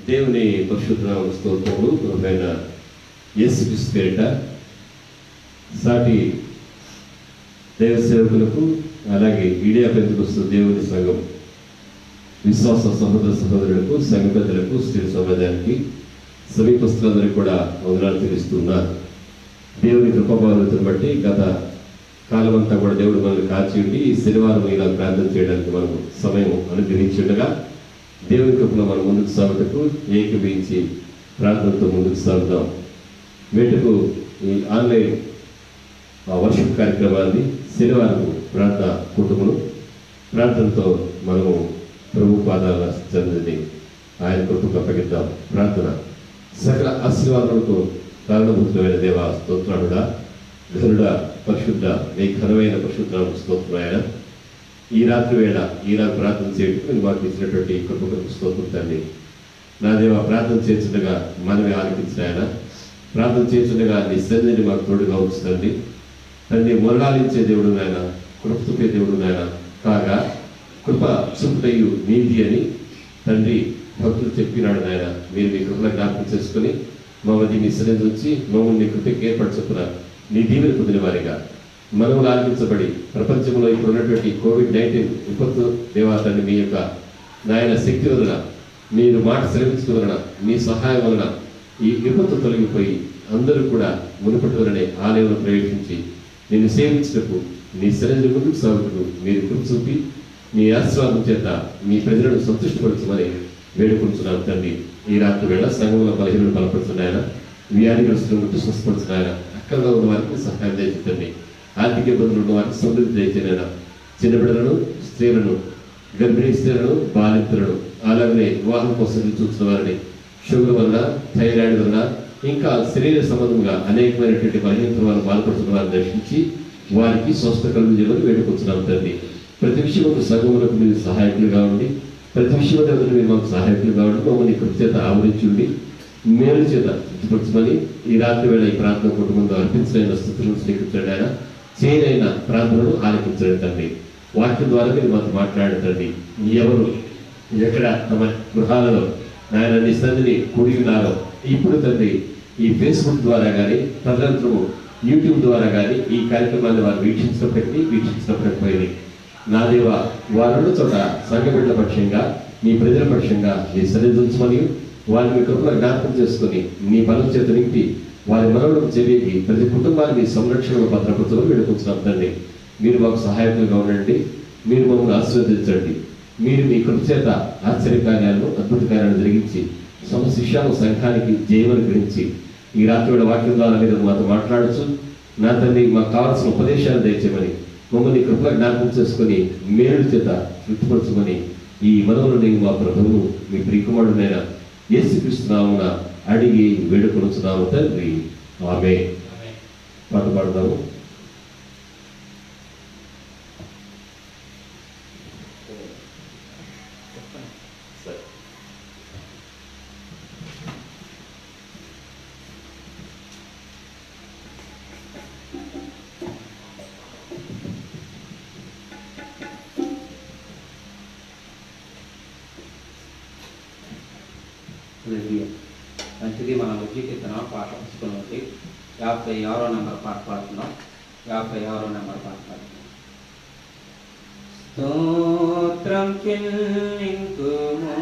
దేవుని పరిశుద్ధ స్తోత్రములు. ప్రభువైన యేసుక్రీస్తు పేరిట సాటి దైవ సేవకులకు, అలాగే మీడియా పెందుకొస్తూ దేవుని సంఘం విశ్వాస సహోదర సహోదరులకు, సంఘ పెద్దలకు, స్త్రీ సమాజానికి, సమీపస్తులందరికీ కూడా వందనాలు తెలుస్తున్నారు. దేవుని కృపాభావనతను బట్టి గత కాలమంతా కూడా దేవుడు మనల్ని కాచి ఉండి ఈ శనివారం ఇలా ప్రార్థన చేయడానికి మనకు సమయం అనుగ్రహించుండగా దేవుని కృపలో మనం ముందుకు సాగుటకు ఏకీభవించి ప్రార్థనతో ముందుకు సాగుతాం. వీటికు ఈ ఆన్లైన్ వర్షిప్ కార్యక్రమాన్ని శనివారం ప్రార్థన కుటుంబం ప్రార్థనతో మనము ప్రభు పాదాల చెందని ఆయన కృపకు అప్పగిద్దాం. ప్రార్థన. సకల ఆశీర్వాదాలతో కారణభూతులైన దేవా స్తోత్రాలుడా, ఘనుడ, పరిశుద్ధ, నీ ఘనమైన పరిశుద్ధ స్తోత్రమైన ఈ రాత్రి వేళ ఈనాడు ప్రార్థన చేయటం మాకు ఇచ్చినటువంటి కృపకు స్తోత్రం తండ్రి. నా దేవ, ప్రార్థన చేస్తుండగా మనమే ఆలకించిన ఆయన, ప్రార్థన చేస్తుండగా నీ సన్నిధిని మాకు తోడుగా ఉంచుతండి తండ్రి. మొరలాలించే దేవుడు నాయన, కృప చూపే దేవుడు నాయన కాగా కృప చూపుటయు నీతి అని తండ్రి భక్తులు చెప్పినాడు నాయన. మీరు మీ కృపలో జ్ఞాపకం చేసుకుని మమ్మల్ని మీ సన్నిధి ఉంచి మమ్మల్ని కృపకి ఏర్పరచుకున్న నీ దీవెన పొందిన వారిగా మనము ఆలకించబడి ప్రపంచంలో ఇప్పుడు ఉన్నటువంటి COVID-19 విపత్తు దేవాతని మీ యొక్క నాయన శక్తి వలన, మీరు మాట శ్రమించడం వలన, మీ సహాయం వలన ఈ విపత్తు తొలగిపోయి అందరూ కూడా మునుపటి వలనే ఆలయంలో ప్రవేశించి నేను సేవించినప్పుడు నీ సన్నిధి ముందుకు సాగుతూ మీరు కృప చూపి మీ ఆశీర్వాదం చేత మీ ప్రజలను సంతృష్టిపరచమని వేడుకుంటున్నాను తండ్రి. ఈ రాత్రి వేళ సంఘంలో బలహీనలు బలపడుతున్నాయన, వ్యాధిగ్రస్తులను గుర్తు స్వస్థపడుతున్నాయన, అక్కడలో ఉన్న వారికి సహాయం దయచేయండి. ఆర్థిక ఇబ్బందులు ఉన్న వారికి సమృద్ధి దయచేయనైనా, చిన్న బిడ్డలను, స్త్రీలను, గర్భిణీ స్త్రీలను, బాలింతలను, అలాగనే వివాహం కోసం చూస్తున్న వారిని షుగర్ వలన, థైరాయిడ్ వలన, ఇంకా శరీర సంబంధంగా అనేకమైనటువంటి బలహీనతల వల్ల బాధపడుతున్న వారిని దర్శించి వారికి స్వస్థ కలుగుజేయమని వేడుకొచ్చున్నాం తండ్రి. ప్రతి విషయంలో సంఘములకు మీరు సహాయకులుగా ఉండి, ప్రతి విషయంలో మీరు మాకు సహాయకులుగా ఉండి మమ్మల్ని కృప చేత ఆవరించి ఉండి మేలు చేత తృప్తిపరచమని ఈ రాత్రి వేళ ఈ ప్రార్థన కుటుంబంలో అర్పించలేని స్థితులను స్వీకరించండి. ఆయన చేయనైన ప్రార్థనలు ఆలకించండి తండ్రి. వాక్యం ద్వారా మీరు మాతో మాట్లాడండి. ఎవరు ఎక్కడ తమ గృహాలలో నాయన నీ సన్నిధిని కూడి ఉన్నారో ఇప్పుడు తండ్రి ఈ ఫేస్బుక్ ద్వారా కానీ, తదనంతరము యూట్యూబ్ ద్వారా కానీ ఈ కార్యక్రమాన్ని వారు వీక్షించినప్పటికీ నా దేవ, వారు చోట సంఘ బిడ్డల పక్షంగా, మీ ప్రజల పక్షంగా నీ సన్నిధి ఉంచమని వారిని మీ కృపలో జ్ఞాపకం చేసుకుని నీ బలం చేత నింపి వారి మనవడం చెవికి ప్రతి కుటుంబాన్ని మీ సంరక్షణ భద్రపరచడం వేడుకుంటున్నాం తండ్రి. మీరు మాకు సహాయకులుగా ఉండండి. మీరు మమ్మల్ని ఆశీర్వదించండి. మీరు మీ కృప చేత ఆశ్చర్య కార్యాలను, అద్భుత కార్యాలను జరిగించి సమశిష్యాను సంఘానికి జయమని గ్రహించి ఈ రాత్రి వాక్యం ద్వారా మీరు మాతో మాట్లాడచ్చు. నా తండ్రి, మాకు కావాల్సిన ఉపదేశాలు దయచేయమని మమ్మల్ని కృపలో జ్ఞాపకం చేసుకుని మేలు చేత తృప్తిపరచమని ఈ మనవులని మా ప్రభువును మీ ప్రియకుమారుడైన యేసుక్రీస్తు నామమున అడిగి వేడుకొనుచున్నాము తండ్రి. ఆమేన్. పాట పాడదాము. మంచిది. మన ముఖ్య కీర్తన పాట పుస్తకంలోకి 56వ నెంబర్ పాట పాడుతున్నాం. 56వ నెంబర్ పాట పాడుతున్నాం. స్తోత్రం చెల్లింతుము,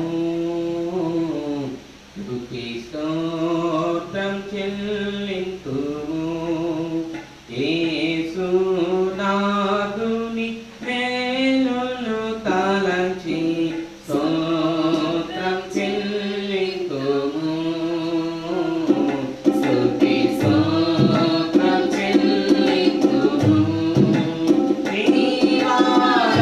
స్తుతి స్తోత్రం చెల్లింతుము, యేసునాథుని మేలులు తలచి స్తోత్రం చెల్లింతుము, స్తుతి స్తోత్రం చెల్లింతుము, దీవారాత్రము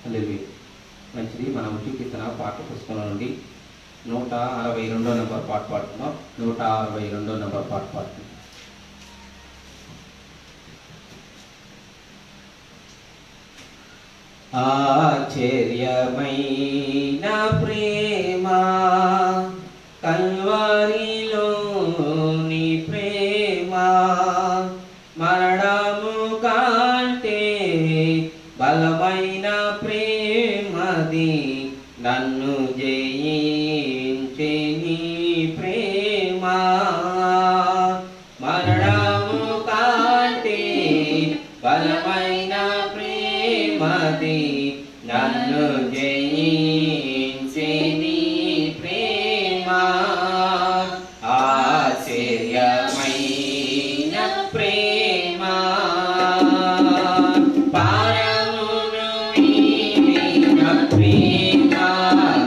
హల్లెలూయా. మంచిది. మన ఉజ్జు కీర్తన పాట పుస్తకంలో నుండి 162 నెంబర్ పాట పాడుతున్నాం. 162 నెంబర్ పాట పాడుతున్నాం. ఆశ్చర్యమైన ప్రేమ కల్వరిలోని ప్రేమ మరణము కంటే బలమైన ప్రేమది నన్ను జయించే నీ ప్రేమ మరణము కంటే బలమైన ప్రేమది నన్ను జయించే నీ ప్రేమ ఆశ్చర్యమైన ప్రేమ పారమును వీడిన ప్రేమ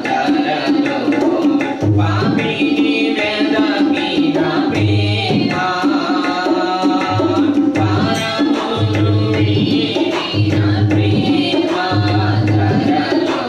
ధరలో పాపిని వెదకిన ప్రేమ పారమును వీడిన ప్రేమ ధరలో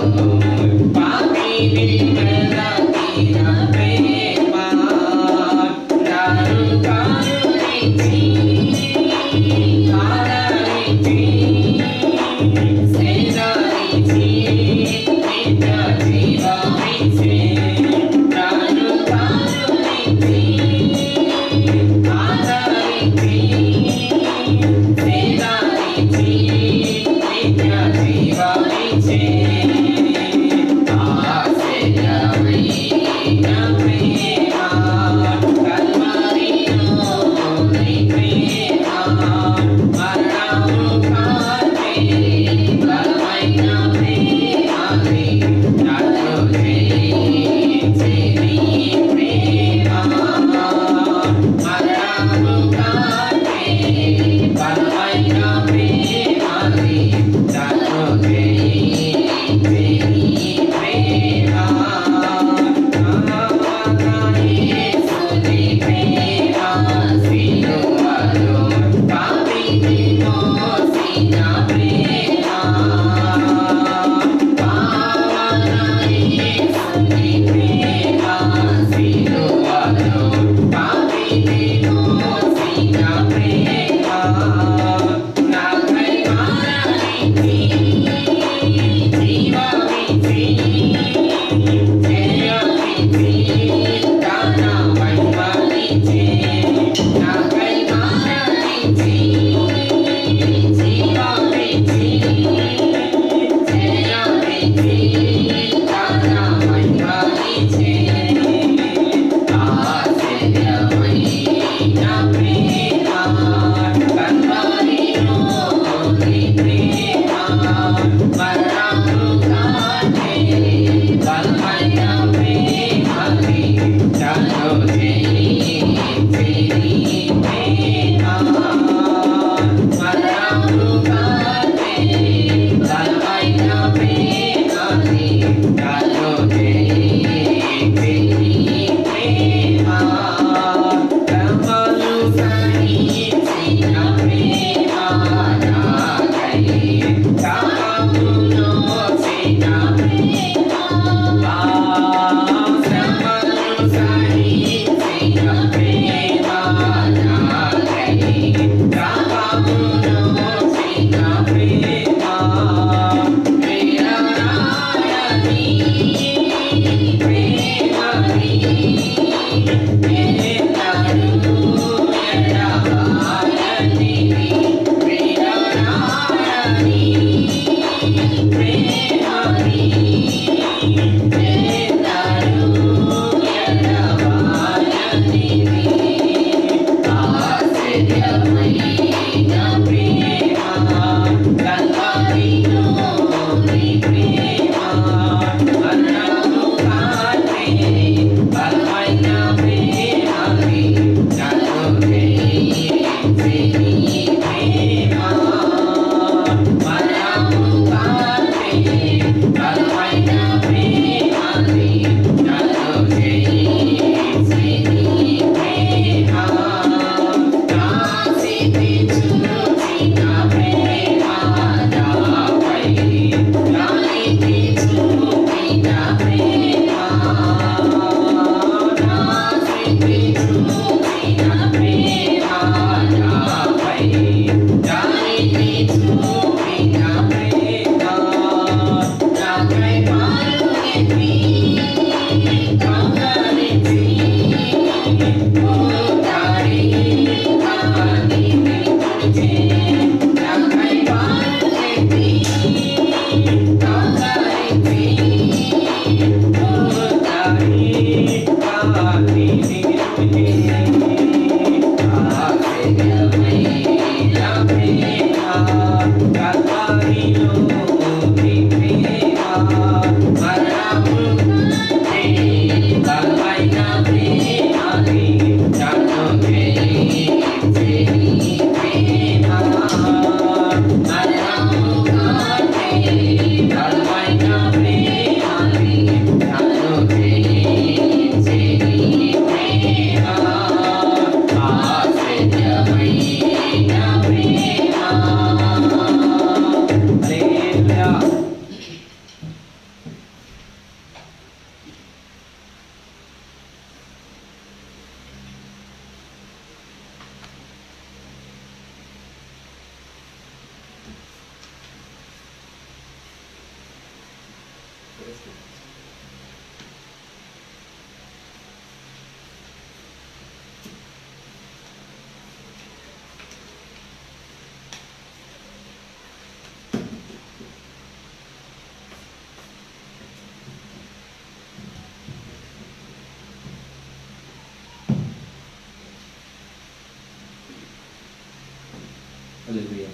హల్లెలూయా.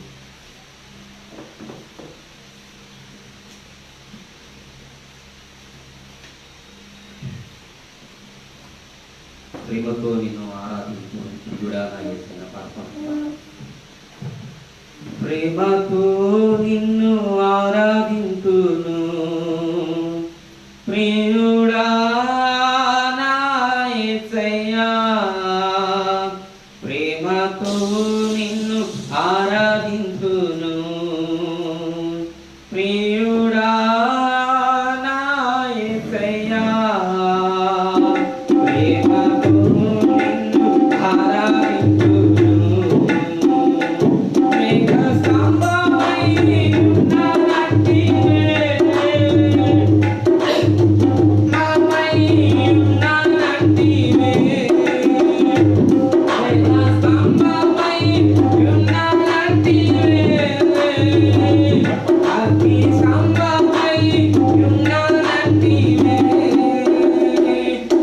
ప్రేమతో నిన్ను ఆరాధించుడా నా యేసయ్య పాడుకుంటున్నా. ప్రేమతో నిన్ను ఆరాధింతును ప్రియుడా నా యేసయ్యా. ప్రేమతో నిన్ను ఆరాధింతును ప్రియుడా నా యేసయ్యా. ప్రేమతో నిన్ను ఆరాధింతును మేఘ స్తంభమై ఉన్నట్టివే నామై ఉన్నట్టివే మేఘ స్తంభమై ఉన్నట్టివే అగ్ని స్తంభమై ఉన్నట్టివే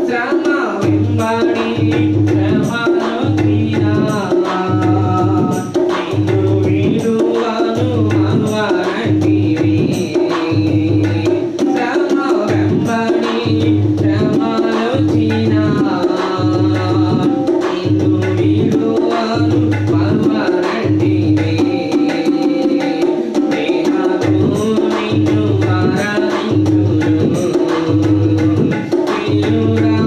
శ్రమ వెంబడి శ్రమనొందినా నిన్ను విడువను అనువనంటివి. శ్రమ వెంబడి శ్రమనొందినా నిన్ను విడువను అనువనంటివి. ప్రేమతో నిన్ను ఆరాధింతును ప్రియుడా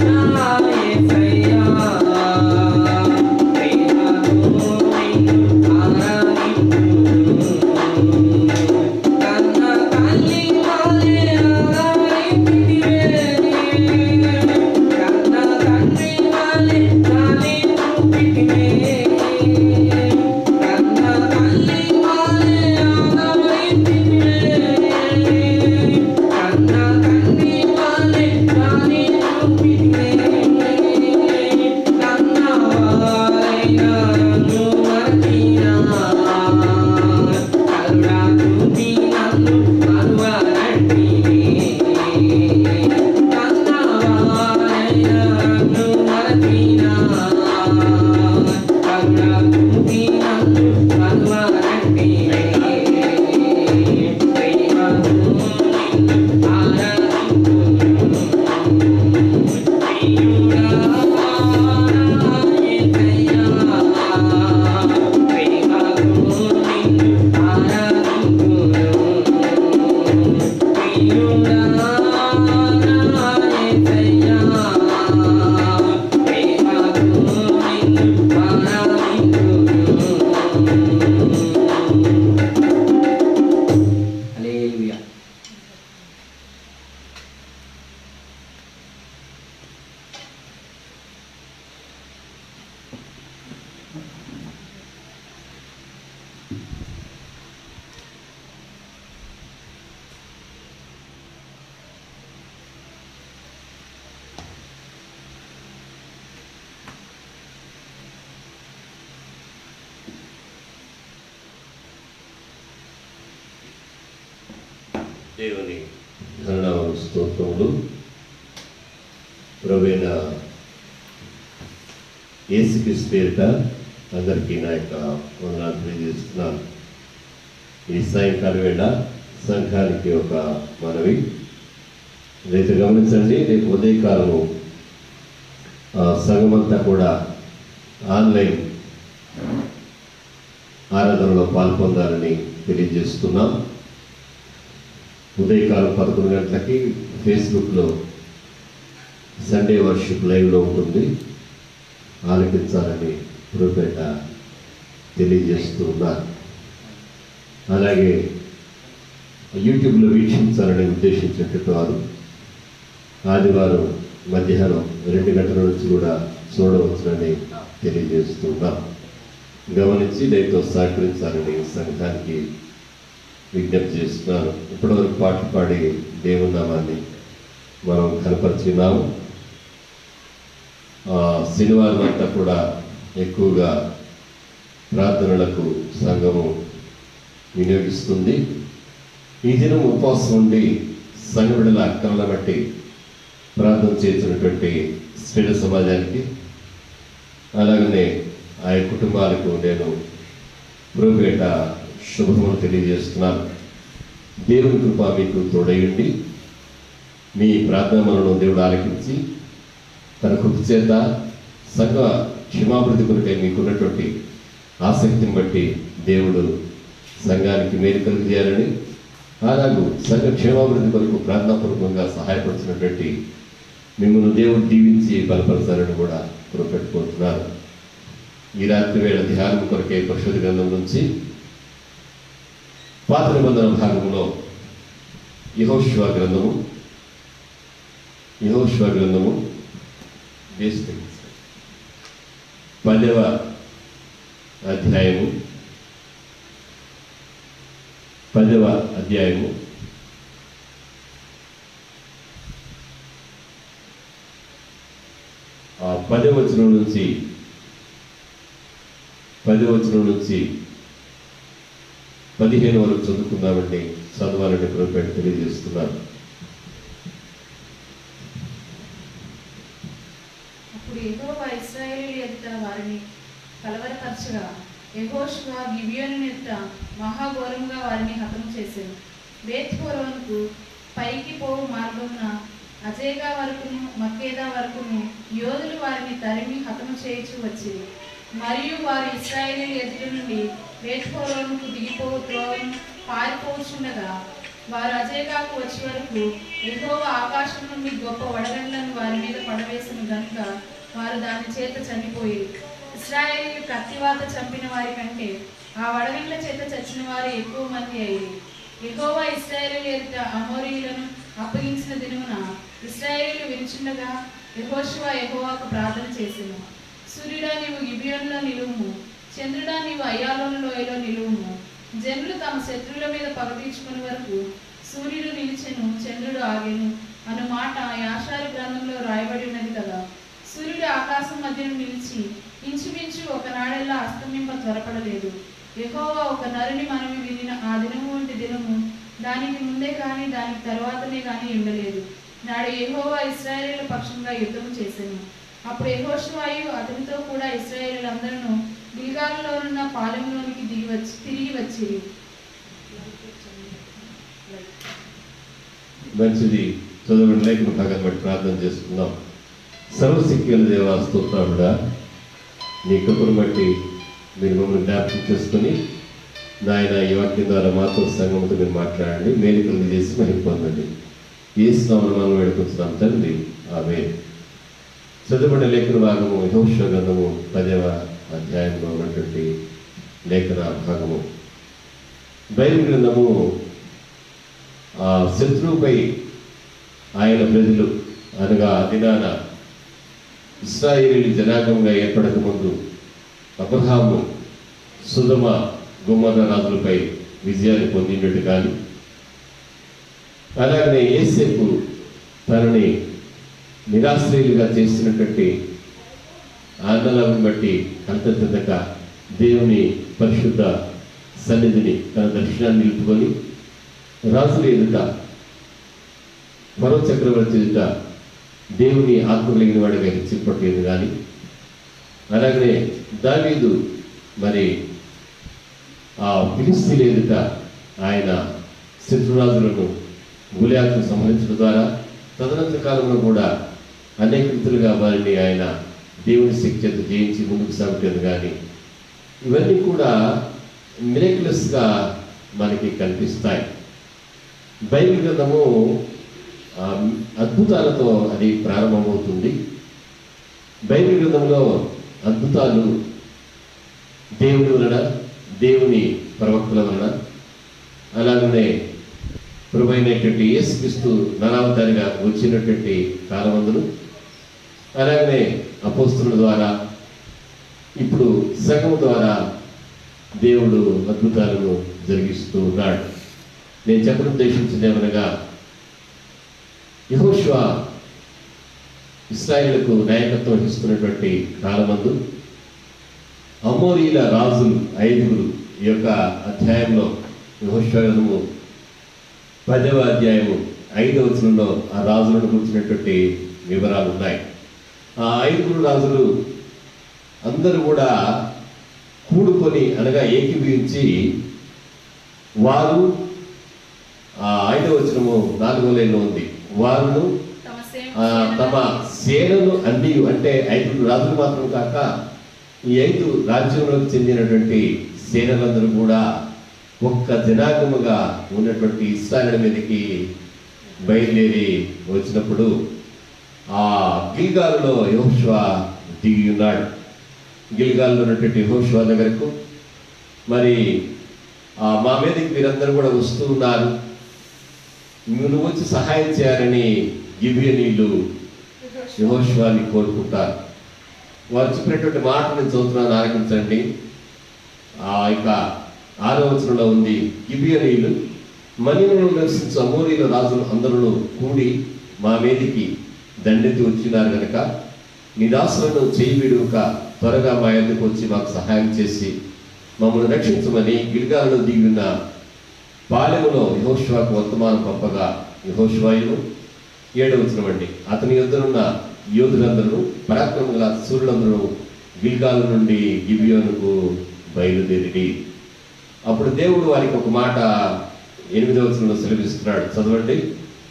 నా యేసయ్యా. ప్రేమతో నిన్ను ఆరాధింతును కన్న తల్లి వలె ఆదరించితివే కన్న తండ్రి వలె లాలి చూపితివే కన్న తల్లి వలె ఆదరించితివే కన్న తండ్రి వలె లాలి చూపితివే కన్నవారైన నన్ను మరచినా కరుణ చూపి నన్ను మరువనంటివి. కన్నవారైన నన్ను మరచినా కరుణ చూపి నన్ను మరువనంటివి. ప్రేమతో నిన్ను ఆరాధింతును ప్రియుడా నా యేసయ్యా. ప్రేమతో నిన్ను ఆరాధింతును ప్రియుడా నా యేసయ్యా. ప్రేమతో నిన్ను ఆరాధింతును. హల్లెలూయా. దేవుని ధననామ స్తోత్రములు. ప్రభువైన యేసుక్రీస్తు పేరిట అందరికీ నా యొక్క వందనాలు తెలియజేస్తున్నాను. ఈ సాయంకాల వేళ సంఘానికి ఒక మనవి. రేపు గమనించండి, రేపు ఉదయకాలము సంఘమంతా కూడా ఆన్లైన్ ఆరాధనలో పాల్పొందాలని తెలియజేస్తున్నాం. ఉదయకాలం 11 గంటలకి ఫేస్బుక్లో సండే వర్షిప్ లైవ్లో ఉంటుంది, ఆలకించాలని ప్రభుపేట తెలియజేస్తూ ఉన్నారు. అలాగే యూట్యూబ్లో వీక్షించాలని ఉద్దేశించినటువంటి వారు ఆదివారం మధ్యాహ్నం 2 గంటల నుంచి కూడా చూడవచ్చునని తెలియజేస్తున్నాం. గమనించి దయతో సహకరించాలని సంఘానికి విజ్ఞప్తి చేస్తున్నాను. ఇప్పటివరకు పాటలు పాడి దేవుని నామాన్ని మనం కనపరిచున్నాము. శనివారం అంతా కూడా ఎక్కువగా ప్రార్థనలకు సంఘము వినియోగిస్తుంది. ఈ దినం ఉపవాసం ఉండి సంఘ బిడ్డల అక్కలను బట్టి ప్రార్థన చేస్తున్నటువంటి స్త్రీల సమాజానికి, అలాగనే ఆయా కుటుంబాలకు నేను ప్రభుపేట శుభములు తెలియజేస్తున్నాను. దేవుని కృప మీకు తోడయుండి మీ ప్రార్థనలను దేవుడు ఆలకించి తన కృప చేత సంఘ క్షేమాభివృద్ధి కొరకై మీకున్నటువంటి ఆసక్తిని బట్టి దేవుడు సంఘానికి మేలు కలిగజేయాలని, అలాగూ సంఘ క్షేమాభివృద్ధి కొరకు ప్రార్థనాపూర్వకంగా సహాయపడుతున్నటువంటి మిమ్మల్ని దేవుడు దీవించి బలపరచాలని కూడా పెట్టుకుంటున్నారు. ఈ రాత్రి వేళ ధ్యానం కొరకే పరిశుద్ధ గ్రంథం నుంచి పాత నిబంధన భాగంలో యెహోషువ గ్రంథము 10వ అధ్యాయము 10వ అధ్యాయము 10వ వచనం నుంచి 15 వరకు చదువుకుందామండి. చదవాలని ప్రభుపేట తెలియజేస్తున్నాను. అప్పుడు యెహోవా ఇశ్రాయేలీయుల ఎదుట వారిని కలవరపరచగా యెహోషువ గిబియోను ఎదుట మహాఘోరముగా వారిని హతము చేసెను. బేత్‌హోరోనుకు పైకి పోవు మార్గమున అజేగా వరకును మక్కేదా వరకును యోధులు వారిని తరిమి హతము చేయుచు వచ్చిరి. మరియు వారు ఇశ్రాయేలీయుల ఎదుట నుండి బేత్‌హోరోనుకు దిగిపోవు త్రోవను పారిపోవచ్చుండగా వారు అజేగాకు వచ్చే వరకు యెహోవా ఆకాశం నుండి గొప్ప వడగండ్లను వారి మీద పడవేసిన గనుక వారు దాని చేత చనిపోయి, ఇశ్రాయేలీయులు కత్తివాత చంపిన వారి కంటే ఆ వడగండ్ల చేత చచ్చిన వారు ఎక్కువ మంది అయ్యి. యెహోవా ఇశ్రాయేలీయుల ఎదుట అమోరీయులను అప్పగించిన దినమున ఇశ్రాయేలీయులు వినుచుండగా యెహోషువ యెహోవాకు ప్రార్థన చేసెను. సూర్యుడా నీవు గిబియోనులో నిలువుము, చంద్రుడా నీవు అయ్యాలోను లోయలో నిలువుము. జనులు తమ శత్రువుల మీద పగ తీర్చుకునే వరకు సూర్యుడు నిలిచెను, చంద్రుడు ఆగెను అను మాట యాషారు గ్రంథంలో రాయబడి ఉన్నది కదా. సూర్యుడు ఆకాశం మధ్యను నిలిచి ఇంచుమించు ఒకనాడెల్లా అస్తమింప త్వరపడలేదు. యెహోవా ఒక నరుని మనవి వినిన ఆ దినము వంటి దినము దానికి ముందే కానీ దానికి తరువాతనే కానీ ఉండలేదు. నాడు యెహోవా ఇశ్రాయేలీయుల పక్షంగా యుద్ధము చేసెను. అప్పుడు యెహోషువయు అతనితో కూడా ఇశ్రాయేలీయులందరూ గిల్గాలులోనున్న పాలెంలోనికి తిరిగి వచ్చిరి. మంచిది. చదువు లేఖన భాగాన్ని బట్టి ప్రార్థన చేసుకుందాం. సర్వశక్తిగల దేవా స్తోత్రముడా, నీ కృపను బట్టి మీరు మమ్మల్ని జ్ఞాపకం చేసుకుని నాయన ఈ వాక్యం ద్వారా మాతో సంఘంతో మీరు మాట్లాడండి, మేలుకలు చేసి మహిమ పొందండి. యేసునామమున మనం వేడుకుంటున్నాం తండ్రి, ఆమేన్. చదువుబడిన లేఖన భాగము యెహోషువ గ్రంథము 10వ అధ్యాయంలో ఉన్నటువంటి లేఖన భాగము. బైబిల్ గ్రంథము శత్రువుపై ఆయన ప్రజలు అనగా దినాన ఇశ్రాయేలీయులు జనాంగంగా ఏర్పడక ముందు అబ్రహాము సొదొమ గొమొర్రా రాజులపై విజయాన్ని పొందినట్టు కానీ, అలాగనే యోసేపు తనని నిరాశ్రయులుగా చేస్తున్నటువంటి ఆందోళనను బట్టి అంతర్గతంక దేవుని పరిశుద్ధ సన్నిధిని తన దర్శనాన్ని నిలుపుకొని రాజుల ఎదుట, ఫరో చక్రవర్తి ఎదుట దేవుని ఆత్మ కలిగిన వాడిగా హెచ్చింపట్లేదు కానీ, అలాగనే దావీదు మరి ఆ ఫిలిస్తీన్ల ఎదుట ఆయన శత్రురాజులను గొలియాతును సంహరించడం ద్వారా తదనంతర కాలంలో కూడా అనేక రీతులుగా వారిని ఆయన దేవుని శక్తి జయించి ముందుకు సాగుతుంది. కానీ ఇవన్నీ కూడా మిరాక్యులస్గా మనకి కనిపిస్తాయి. బైబిల్ గ్రంథము అద్భుతాలతో అది ప్రారంభమవుతుంది. బైబిల్ గ్రంథంలో అద్భుతాలు దేవుని వలన, దేవుని ప్రవక్తల వలన, అలాగనే ప్రభువైనటువంటి యేసుక్రీస్తు నరావతారిగా వచ్చినటువంటి కాలమందులు, అలాగనే అపోస్తలుల ద్వారా, ఇప్పుడు సంఘం ద్వారా దేవుడు అద్భుతాలను జరిగిస్తూ ఉన్నాడు. నేను చెప్పనుద్దేశించిందేమనగా, యెహోషువ ఇశ్రాయేలుకు నాయకత్వం వహిస్తున్నటువంటి కాలమందు అమోరీల రాజులు 5 ఈ యొక్క అధ్యాయంలో, యెహోషువ గ్రంథము 10వ అధ్యాయము 5వ వచనంలో ఆ రాజులను కూర్చున్నటువంటి వివరాలు ఉన్నాయి. ఆ 5 రాజులు అందరూ కూడా కూడుకొని అనగా ఏకీభవించి వారు, ఆ 5వ వచనము 4వ లైన్లో ఉంది, వారును తమ సేనలు అన్ని, అంటే 5 రాజులు మాత్రం కాక ఈ 5 రాజ్యంలోకి చెందినటువంటి సేనలందరూ కూడా ఒక్క జనాంగముగా ఉన్నటువంటి ఇశ్రాయేలు మీదకి బయలుదేరి వచ్చినప్పుడు ఆ గిల్గాలులో యెహోషువ దిగి ఉన్నాడు. గిల్గాల్లో ఉన్నటువంటి యెహోషువ దగ్గరకు, మరి మా మీదకి మీరందరూ కూడా వస్తూ ఉన్నారు, నువ్వు వచ్చి సహాయం చేయాలని గిబియోనీయులు యెహోషువని కోరుకుంటారు. వారు చెప్పినటువంటి మాట నేను చదువుతున్నాను, ఆలకించండి. ఇక 6వ వచనంలో ఉంది, గిబియోనీయులు మనిలో నివసించు అమోరీల రాజులు అందరూ కూడి మా మీదికి దండెత్తి వచ్చినారు గనక నీ దాసులను చేయి విడువక త్వరగా మా యొద్దకు వచ్చి మాకు సహాయం చేసి మమ్మల్ని రక్షించమని గిల్గాలులో దిగి ఉన్న పాలెములో యెహోషువకు వర్తమానం పంపగా, యెహోషువయును 7వ వచనం అండి, అతని యొద్దనున్న యోధులందరూ పరాక్రమం గల సూర్యులందరూ గిల్గాలు నుండి గిబియోనుకు బయలుదేరి. అప్పుడు దేవుడు వారికి ఒక మాట 8వ వచనంలో సెలవిస్తున్నాడు, చదవండి.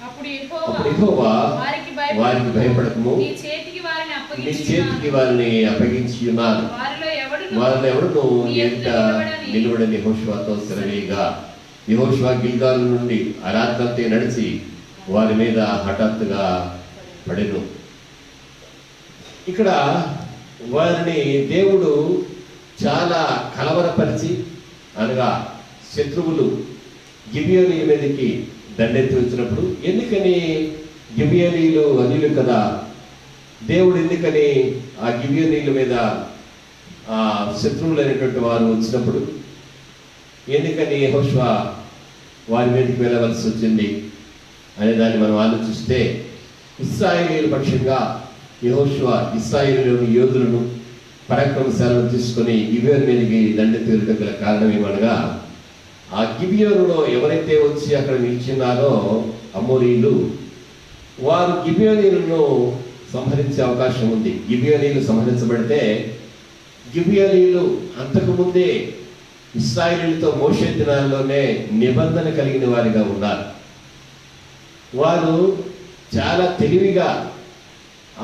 అప్పుడు యెహోవా వారికి భయపడకము, నీ చేతికి వారిని అప్పగించి ఉన్నాను, వారిలో ఎవడును ఎదుట నిలబడని యెహోషువతో సెలవేయగా, యెహోషువ గిల్గాలు నుండి ఆ రాత్రంతా నడిచి వారి మీద హఠాత్తుగా పడెను. ఇక్కడ వారిని దేవుడు చాలా కలవరపరిచి, అనగా శత్రువులు గిబియోనీయుల మీదకి దండెత్తి వచ్చినప్పుడు, ఎందుకని గిబియోనీయులు అనిలు కదా, దేవుడు ఎందుకని ఆ గిబియోనీయుల మీద ఆ శత్రువులు అనేటువంటి వారు వచ్చినప్పుడు ఎందుకని యెహోషువ వారి మీదకి వెళ్ళవలసి వచ్చింది అనే దాన్ని మనం ఆలోచిస్తే, ఇశ్రాయేలీయుల పక్షంగా యెహోషువ ఇశ్రాయేలీయుల యోధులను పరాక్రమశాలను తీసుకొని గిబియోను మీదకి దండెత్తి వెళ్ళడం గల కారణం ఏమనగా, ఆ గిబియోనులో ఎవరైతే వచ్చి అక్కడ నిలిచినారో అమోరీయులు, వారు గిబియోనీయులను సంహరించే అవకాశం ఉంది. గిబియోనీయులు సంహరించబడితే గిబియోనీయులు అంతకుముందే ఇశ్రాయేలీయులతో మోషే దినాల్లోనే నిబంధన కలిగిన వారిగా ఉన్నారు. వారు చాలా తెలివిగా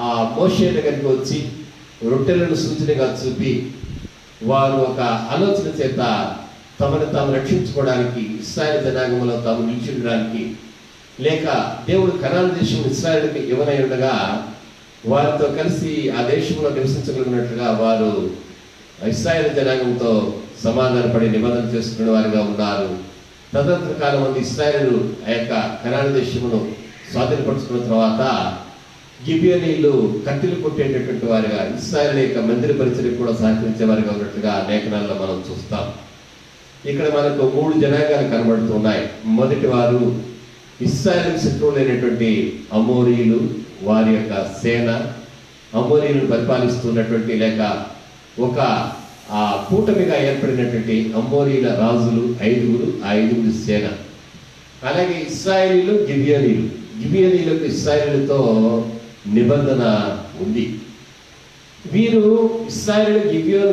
ఆ మోషే దగ్గరికి వచ్చి రొట్టెలను సూచనగా చూపి వారు ఒక ఆలోచన చేత తమను తాము రక్షించుకోవడానికి, ఇశ్రాయేలు జనాంగంలో తాము నిలిచిండడానికి, లేక దేవుడు కనాను దేశం ఇశ్రాయేలుకి ఇవ్వనై ఉండగా వారితో కలిసి ఆ దేశంలో నివసించగలిగినట్లుగా వారు ఇశ్రాయేలు జనాంగంతో సమాధానపడి నిబంధన చేసుకునే వారిగా ఉన్నారు. తదనంతర కాలం మంది ఇశ్రాయేలు ఆ యొక్క కనాను దేశమును స్వాధీనపరుచుకున్న తర్వాత గిబియోనీయులు కత్తిలు కొట్టేటటువంటి వారిగా, ఇశ్రాయేలు యొక్క మందిర పరిచయం కూడా సహకరించే వారిగా ఉన్నట్లుగా లేఖనాల్లో మనం చూస్తాం. ఇక్కడ మనకు 3 జనాంగాలు కనబడుతున్నాయి. మొదటి వారు ఇశ్రాయేలు శత్రువులైనటువంటి అమోరీయులు, వారి యొక్క సేన, అమోరీయులను పరిపాలిస్తున్నటువంటి లేక ఒక కూటమిగా ఏర్పడినటువంటి అమోరీయుల రాజులు 5, ఆ 5 సేన. అలాగే ఇశ్రాయేలీయులు, గిబియోనీయులకు ఇశ్రాయేలుతో నిబంధన ఉంది. వీరు ఇశ్రాయేలు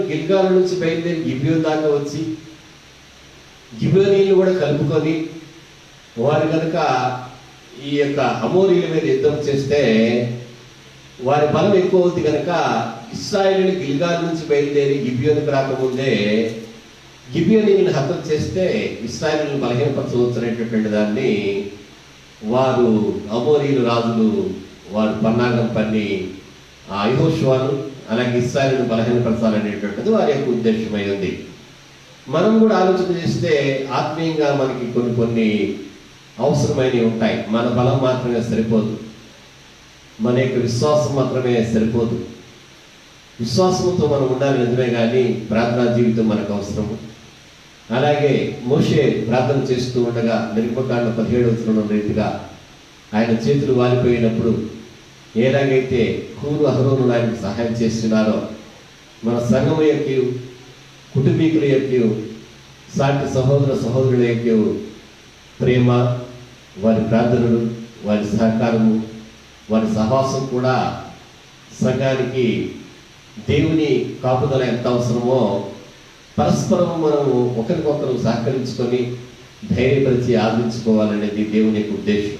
గిల్గాలు నుంచి బయలుదేరి గిబియోను దాకా వచ్చి గిబియోనీయులు కూడా కలుపుకొని వారు కనుక ఈ యొక్క అమోరీయుల మీద యుద్ధం చేస్తే వారి బలం ఎక్కువ అవుతుంది కనుక ఇశ్రాయేలు గిల్గాలు నుంచి బయలుదేరి గిబియోనుకు రాకముందే గిబియోనీయులను హతం చేస్తే ఇశ్రాయేలును బలహీనపరచవచ్చు అనేటటువంటి దాన్ని వారు అమోరీయుల రాజులు వారు పన్నాగం పన్ని ఆ యెహోషువను అలాగే ఇశ్రాయేలును బలహీనపరచాలనేటువంటిది వారి యొక్క ఉద్దేశమై ఉంది. మనం కూడా ఆలోచన చేస్తే ఆత్మీయంగా మనకి కొన్ని అవసరమైనవి ఉంటాయి. మన బలం మాత్రమే సరిపోదు, మన యొక్క విశ్వాసం మాత్రమే సరిపోదు. విశ్వాసంతో మనం ఉండాలి నిజమే, కానీ ప్రార్థనా జీవితం మనకు అవసరము. అలాగే మోషే ప్రార్థన చేస్తూ ఉండగా నిర్గమకాండం 17వ వచనంలో రీతిగా ఆయన చేతులు వాలిపోయినప్పుడు ఎలాగైతే హూరు అహరోనులు ఆయనకు సహాయం చేస్తున్నారో మన సంఘం యొక్క కుటుంబీకుల యొక్క సాటి సహోదర సహోదరుల యొక్క ప్రేమ, వారి ప్రార్థనలు, వారి సహకారము, వారి సహవాసం కూడా సంఘానికి దేవుని కాపుదల ఎంత అవసరమో పరస్పరం మనము ఒకరికొకరు సహకరించుకొని ధైర్యపరిచి ఆదరించుకోవాలనేది దేవుని యొక్క ఉద్దేశం.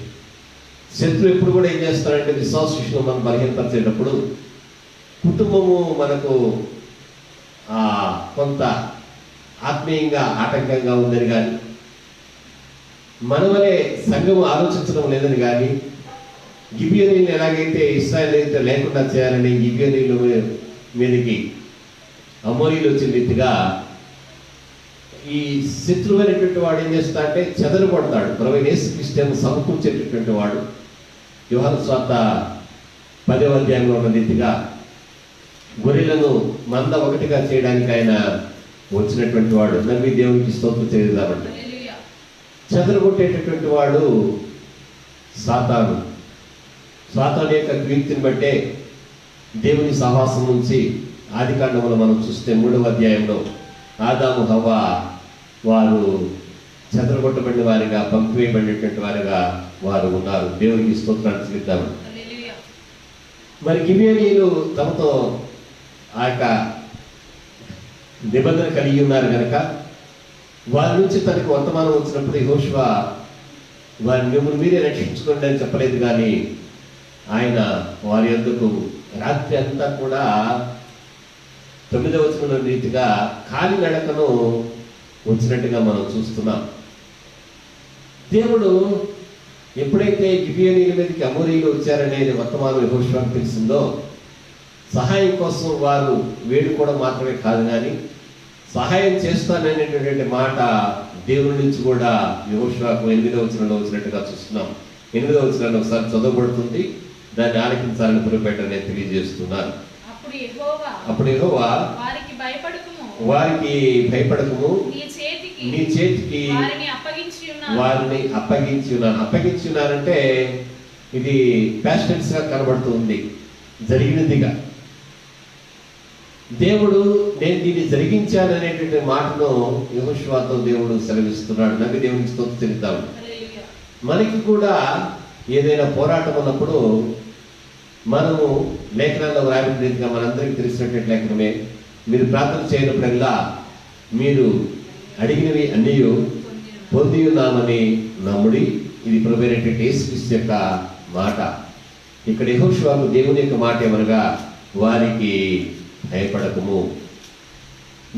శత్రువు ఎప్పుడు కూడా ఏం చేస్తారంటే విశ్వాస విషయంలో మనం బలహీనపరిచేటప్పుడు కుటుంబము మనకు కొంత ఆత్మీయంగా ఆటంకంగా ఉందని కానీ మన వలె సంఘము ఆలోచించడం లేదని కానీ గిబియోనీలు ఎలాగైతే ఇశ్రాయేలీయులు లేకుండా చేయాలని గిబియోనీల మీదకి అమోరీలు వచ్చిన రీతిగా ఈ శత్రువు అనేటువంటి వాడు ఏం చేస్తా అంటే చెదరు కొడతాడు. ప్రభువైన యేసుక్రీస్తును సమకూర్చేటటువంటి వాడు. యోహాను సువార్త 10వ అధ్యాయంలో ఉన్న రీతిగా గొర్రెలను మంద ఒకటిగా చేయడానికి ఆయన వచ్చినటువంటి వాడు. నమ్మి దేవునికి స్తోత్రం చేద్దామంటే చెదరు కొట్టేటటువంటి వాడు సాతాను. సాతాను యొక్క కీర్తిని బట్టే దేవుని సహవాసం నుంచి ఆదికాండంలో మనం చూస్తే 3వ అధ్యాయంలో ఆదాము హవ్వ వారు చెదరగొట్టబడిన వారిగా, పంపివేయబడినటువంటి వారిగా వారు ఉన్నారు. దేవునికి స్తోత్రాన్ని చెల్లిద్దాము. మరి గిబియోనీయులు తమతో ఆ యొక్క నిబంధన కలిగి ఉన్నారు కనుక వారి నుంచి తనకు వర్తమానం వచ్చినప్పుడు యెహోషువ వారిని మిమ్మల్ని మీరే రక్షించుకోండి అని చెప్పలేదు, కానీ ఆయన వారి యొద్దకు రాత్రి అంతా కూడా 9వ వచనం రీతిగా కాలి నడకను వచ్చినట్టుగా మనం చూస్తున్నాం. దేవుడు ఎప్పుడైతే గిబియోనీయుల మీదకి అమోరీయులు వచ్చారనేది వర్తమానం యెహోషువకు తెలిసిందో సహాయం కోసం వారు వేడుకోవడం మాత్రమే కాదు, కానీ సహాయం చేస్తాననేటటువంటి మాట దేవుని నుంచి కూడా యెహోషువకు 8వ వచనంలో వచ్చినట్టుగా చూస్తున్నాం. 8వ వచనంలో ఒకసారి చదవబడుతుంది, దాన్ని ఆలకించాలని పురిపేట నేను తెలియజేస్తున్నాను. అప్పుడు యెహోవా వారికి భయపడకుము, నీ చేతికి వారిని అప్పగించి ఉన్నాను. అప్పగించి ఉన్నానంటే ఇది పాస్ట్ టెన్స్ గా కనబడుతుంది, జరిగినదిగా. దేవుడు నేను దీన్ని జరిగించాననేటువంటి మాటను యెహోషువతో దేవుడు సెలవిస్తున్నాడు. నమ్మి దేవునికి స్తోత్రం చెల్లిద్దాము. మనకి కూడా ఏదైనా పోరాటం ఉన్నప్పుడు మనము లేఖనాల్లో వ్రాయబడిన రీతిగా మనందరికీ తెలిసినటువంటి లేఖనమే, మీరు ప్రార్థన చేయనప్పుడల్లా మీరు అడిగినవి అన్నీ పొంది ఉన్నామని నమ్ముడి. ఇది ప్రభువైనటువంటి యేసుక్రీస్తు యొక్క మాట. ఇక్కడ యెహోషువకు దేవుని యొక్క మాట ఏమనగా వారికి భయపడకము,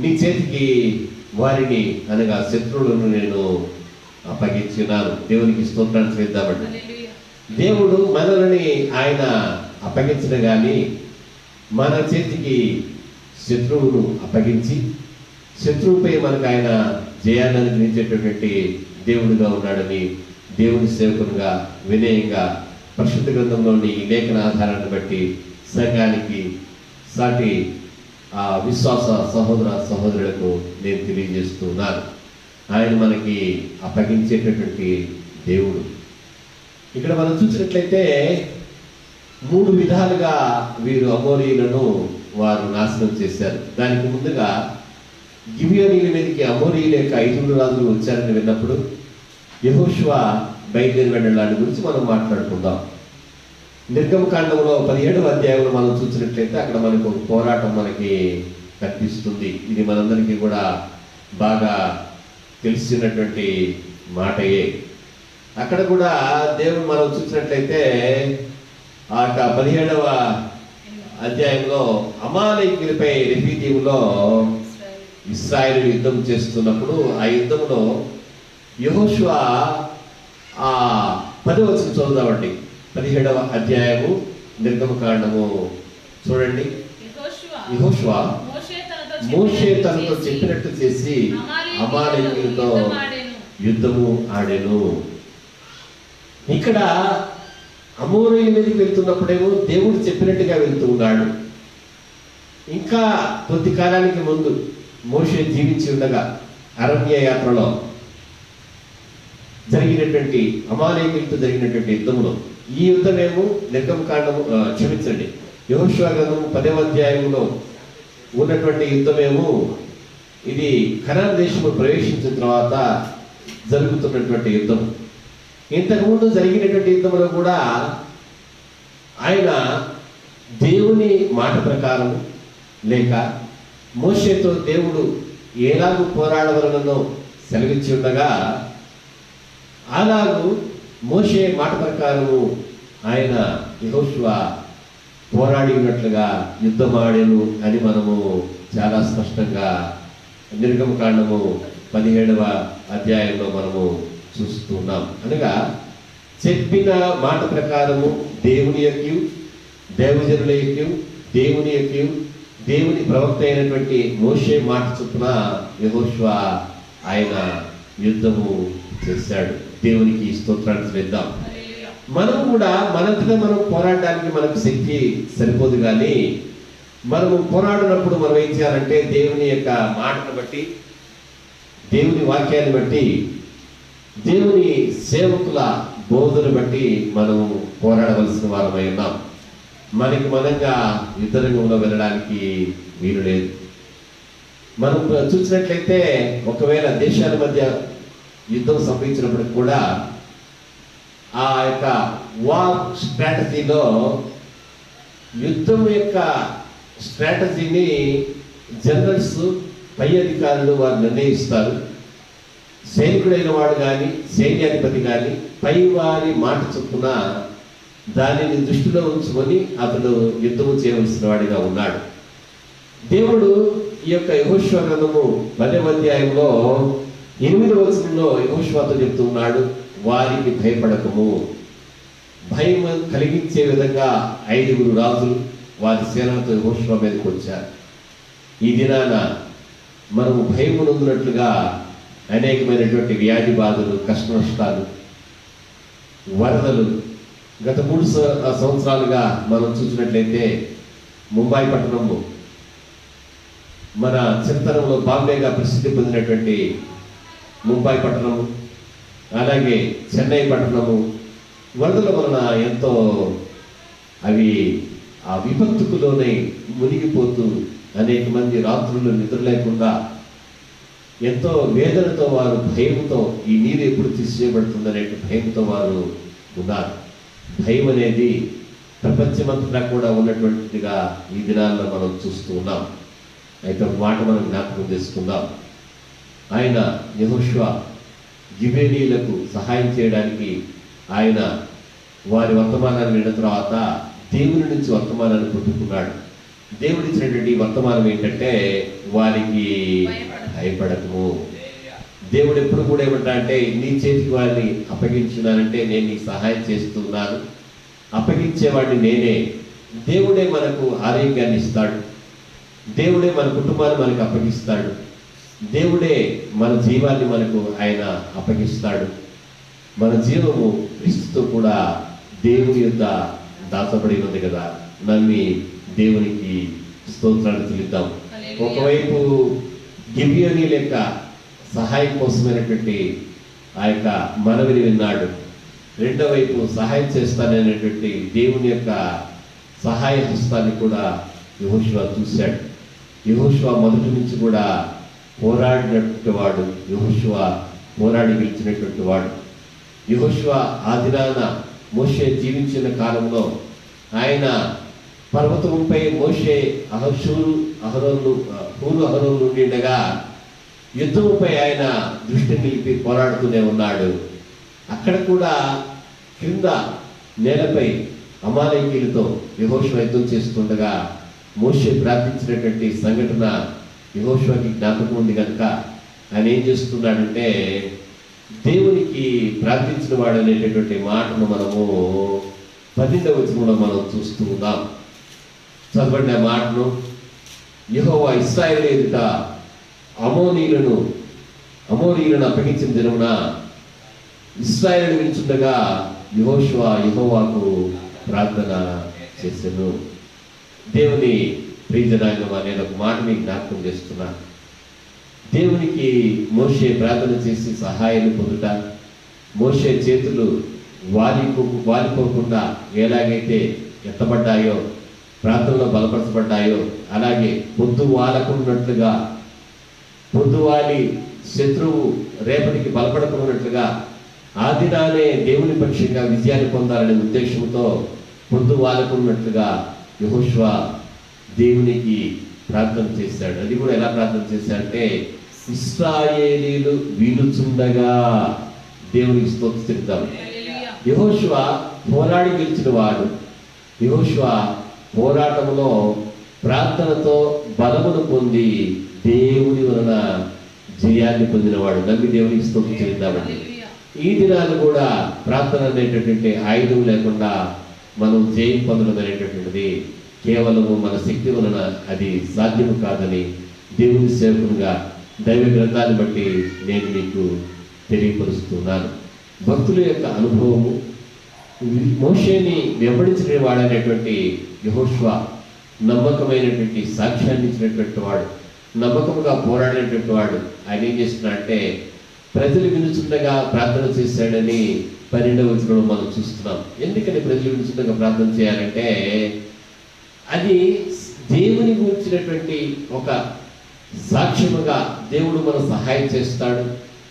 నీ చేతికి వారిని అనగా శత్రువులను నేను అప్పగించున్నాను. దేవునికి స్తోత్రాన్ని చేద్దామండి. దేవుడు మనల్ని ఆయన అప్పగించిన కానీ మన చేతికి శత్రువును అప్పగించి శత్రువుపై మనకు ఆయన జయాన్ని అనుగ్రహించేటటువంటి దేవుడిగా ఉన్నాడని దేవుని సేవకునిగా వినయంగా పరిశుద్ధ గ్రంథంలోని ఈ లేఖన ఆధారాన్ని బట్టి సంఘానికి సాటి ఆ విశ్వాస సహోదర సహోదరులకు నేను తెలియజేస్తున్నాను. ఆయన మనకి అప్పగించేటటువంటి దేవుడు. ఇక్కడ మనం చూసినట్లయితే 3 విధాలుగా వీరు అమోరీయులను వారు నాశనం చేశారు. దానికి ముందుగా గిబియోనీయుల మీదకి అమోరీయుల యొక్క 5 రాజులు వచ్చారని విన్నప్పుడు యెహోషువ బయలుదేరి వెళ్ళడాన్ని గురించి మనం మాట్లాడుకుందాం. నిర్గమకాండంలో 17వ అధ్యాయంలో మనం చూసినట్లయితే అక్కడ మనకు ఒక పోరాటం మనకి కనిపిస్తుంది. ఇది మనందరికీ కూడా బాగా తెలిసినటువంటి మాటయే. అక్కడ కూడా దేవుడు మనం చూసినట్లయితే ఆ 17వ అధ్యాయంలో అమాలేకీయులపై రెఫీదీములో ఇశ్రాయేలు యుద్ధం చేస్తున్నప్పుడు ఆ యుద్ధంలో యెహోషువ ఆ 10వ వచనం చదువుదామండి. 17వ అధ్యాయము నిర్గమకాండము చూడండి. యెహోషువ మోషే తనతో చెప్పినట్టు చేసి అమాలేకీయులతో యుద్ధము ఆడెను. ఇక్కడ అమోరీయుల మీదకి వెళ్తున్నప్పుడేమో దేవుడు చెప్పినట్టుగా వెళ్తూ ఉన్నాడు. ఇంకా కొద్ది కాలానికి ముందు మోషే జీవించి ఉండగా అరణ్య యాత్రలో జరిగినటువంటి అమాలేకీయులతో జరిగినటువంటి యుద్ధంలో ఈ యుద్ధమేమో నిర్గమకాండము క్షమించండి యెహోషువ గ్రంథము 10వ అధ్యాయంలో ఉన్నటువంటి యుద్ధమేమో ఇది కనాన్ దేశము ప్రవేశించిన తర్వాత జరుగుతున్నటువంటి యుద్ధం. ఇంతకుముందు జరిగినటువంటి యుద్ధంలో కూడా ఆయన దేవుని మాట ప్రకారం లేక మోషేతో దేవుడు ఎలాగూ పోరాడవలనో సెలవిచ్చి ఉండగా అలాగూ మోషే మాట ప్రకారము ఆయన యెహోషువ పోరాడి ఉన్నట్లుగా యుద్ధమాడెను అని మనము చాలా స్పష్టంగా నిర్గమకాండము 17వ అధ్యాయంలో మనము చూస్తున్నాం. అనగా చెప్పిన మాట ప్రకారము దేవుని యొక్క దేవజనుల యొక్క దేవుని యొక్క దేవుని ప్రవక్త అయినటువంటి మోషే మాట చొప్పున యెహోషువ ఆయన యుద్ధము చేశాడు. దేవునికి స్తోత్రాలు చెల్లిద్దాం. మనం కూడా మనంతటా మనం పోరాడడానికి మనకు శక్తి సరిపోదు, కానీ మనము పోరాడినప్పుడు మనం ఏం చేయాలంటే దేవుని యొక్క మాటను బట్టి, దేవుని వాక్యాన్ని బట్టి, దేవుని సేవకుల బోధను బట్టి మనము పోరాడవలసిన వారమై ఉన్నాం. మనకి మనంగా యుద్ధరంగంలో వెళ్ళడానికి వీలు లేదు. మనం చూసినట్లయితే ఒకవేళ దేశాల మధ్య యుద్ధం సంభవించినప్పటికి కూడా ఆ యొక్క వార్ స్ట్రాటజీలో యుద్ధం యొక్క స్ట్రాటజీని జనరల్స్ పై అధికారులు వారు నిర్ణయిస్తారు. సైనికుడైన వాడు కానీ సైన్యాధిపతి కానీ పై వారి మాట చొప్పున దానిని దృష్టిలో ఉంచుకొని అతడు యుద్ధము చేయవలసిన వాడిగా ఉన్నాడు. దేవుడు ఈ యొక్క యెహోషువ గ్రంథము 10వ అధ్యాయంలో 8వ వచనంలో యెహోషువతో చెప్తూ ఉన్నాడు, వారికి భయపడకము. భయం కలిగించే విధంగా 5 రాజులు వారి సేనలతో యెహోషువ మీదకి వచ్చారు. ఈ దినాన మనము భయము నొందినట్లుగా అనేకమైనటువంటి వ్యాధి బాధలు, కష్ట నష్టాలు, వరదలు గత 3 సంవత్సరాలుగా మనం చూసినట్లయితే ముంబై పట్టణము మన చిత్తరంలో బాంబేగా ప్రసిద్ధి పొందినటువంటి ముంబై పట్టణము, అలాగే చెన్నై పట్టణము వరదల వలన ఎంతో అవి ఆ విపత్తుకులోనే మునిగిపోతూ అనేక మంది రాత్రులు నిద్ర లేకుండా ఎంతో వేదనతో వారు భయంతో ఈ నీరు ఎప్పుడు తీసేయబడుతుందనే భయంతో వారు ఉన్నారు. భయం అనేది ప్రపంచమంతటా కూడా ఉన్నటువంటిదిగా ఈ దినాల్లో మనం చూస్తూ ఉన్నాం. అయితే ఒక మాట మనం జ్ఞాపకం చేసుకుందాం. ఆయన యెహోషువ గిబేనీయులకు సహాయం చేయడానికి ఆయన వారి వర్తమానాన్ని విన్న తర్వాత దేవుని నుంచి వర్తమానాన్ని పొందుకున్నాడు. దేవుడు ఇచ్చినటువంటి వర్తమానం ఏంటంటే వారికి భయపడకము. దేవుడు ఎప్పుడు కూడా ఏమంటా అంటే నీ చేతికి వారిని అప్పగించున్నానంటే నేను నీకు సహాయం చేస్తున్నాను, అప్పగించేవాడిని నేనే. దేవుడే మనకు ఆరోగ్యాన్ని ఇస్తాడు, దేవుడే మన కుటుంబాన్ని మనకు అప్పగిస్తాడు, దేవుడే మన జీవాన్ని మనకు ఆయన అప్పగిస్తాడు. మన జీవము క్రీస్తుతో కూడా దేవుని యొక్క దాచబడి ఉంది కదా. నమ్మి దేవునికి స్తోత్రాలు చెల్లిద్దాం. ఒకవైపు గిబియోనీ లెక్క సహాయం కోసమైనటువంటి ఆ యొక్క మనవిని విన్నాడు, రెండో వైపు సహాయం చేస్తాననేటువంటి దేవుని యొక్క సహాయ హస్తాన్ని కూడా యెహోషువ చూశాడు. యెహోషువ మొదటి నుంచి కూడా పోరాడినటువంటి వాడు, యెహోషువ పోరాడి గెలిచినటువంటి వాడు. యెహోషువ ఆ దినాన మోషే జీవించిన కాలంలో ఆయన పర్వతంపై మోషే అహరోను ఉండిండగా యుద్ధముపై ఆయన దృష్టి నిలిపి పోరాడుతూనే ఉన్నాడు. అక్కడ కూడా క్రింద నేలపై అమాలేకీయులతో యెహోషువ యుద్ధం చేస్తుండగా మోషే ప్రార్థించినటువంటి సంఘటన యెహోషువకి జ్ఞాపకం ఉంది కనుక ఆయన ఏం చేస్తున్నాడంటే దేవునికి ప్రార్థించిన వాడు అనేటటువంటి మాటను మనము 12వ వచనంలో మనం చూస్తూ ఉన్నాం. చదవండి ఆ మాటను. యెహోవా ఇశ్రాయేలు ఎదుట అమోరీయులను అప్పగించిన దినమున ఇశ్రాయేలు వినుచుండగా యెహోషువ యెహోవాకు ప్రార్థన చేసెను. దేవుని ప్రియజనాంగం అనే ఒక మాట మీకు జ్ఞాపకం చేస్తున్నా. దేవునికి మోషే ప్రార్థన చేసి సహాయాన్ని పొందుట, మోషే చేతులు వాలిపోకుండా ఎలాగైతే ఎత్తబడ్డాయో, ప్రార్థనలో బలపరచబడ్డాయో, అలాగే పొద్దు వాలకున్నట్లుగా, పొద్దువాలి శత్రువు రేపటికి బలపడకున్నట్లుగా ఆ దినానే దేవుని పక్షంగా విజయాన్ని పొందాలనే ఉద్దేశంతో పొద్దు వాలకున్నట్లుగా యెహోషువ దేవునికి ప్రార్థన చేశాడు. అది కూడా ఎలా ప్రార్థన చేశాడంటే, ఇశ్రాయేలీలు వీలుచుండగా దేవునికి స్తోత్రిద్దాం. యెహోషువ పోరాడి గెలిచిన వాడు. యెహోషువ పోరాటంలో ప్రార్థనతో బలమును పొంది దేవుని వలన జయాన్ని పొందినవాడు. నమ్మి దేవునికి స్తోత్రిద్దామండి. ఈ దినాలు కూడా ప్రార్థన అనేటటువంటి ఆయుధం లేకుండా మనం జయం పొందడం అనేటటువంటిది కేవలము మన శక్తి వలన అది సాధ్యము కాదని దేవుని సేవకునిగా దైవ గ్రంథాన్ని బట్టి నేను మీకు తెలియపరుస్తున్నాను. భక్తుల యొక్క అనుభవము, మోషేని వెంబడించిన వాడనేటువంటి యెహోషువ నమ్మకమైనటువంటి సాక్ష్యాన్ని ఇచ్చినటువంటి వాడు, నమ్మకముగా పోరాడినటువంటి వాడు. ఆయన ఏం చేస్తున్నాడంటే, ప్రజలు వినుచుండగా ప్రార్థన చేశాడని 12వ వచనంలో మనం చూస్తున్నాం. ఎందుకని ప్రజలు వినుచుండగా ప్రార్థన చేయాలంటే, అది దేవుని గురించినటువంటి ఒక సాక్ష్యముగా దేవుడు మన సహాయం చేస్తాడు,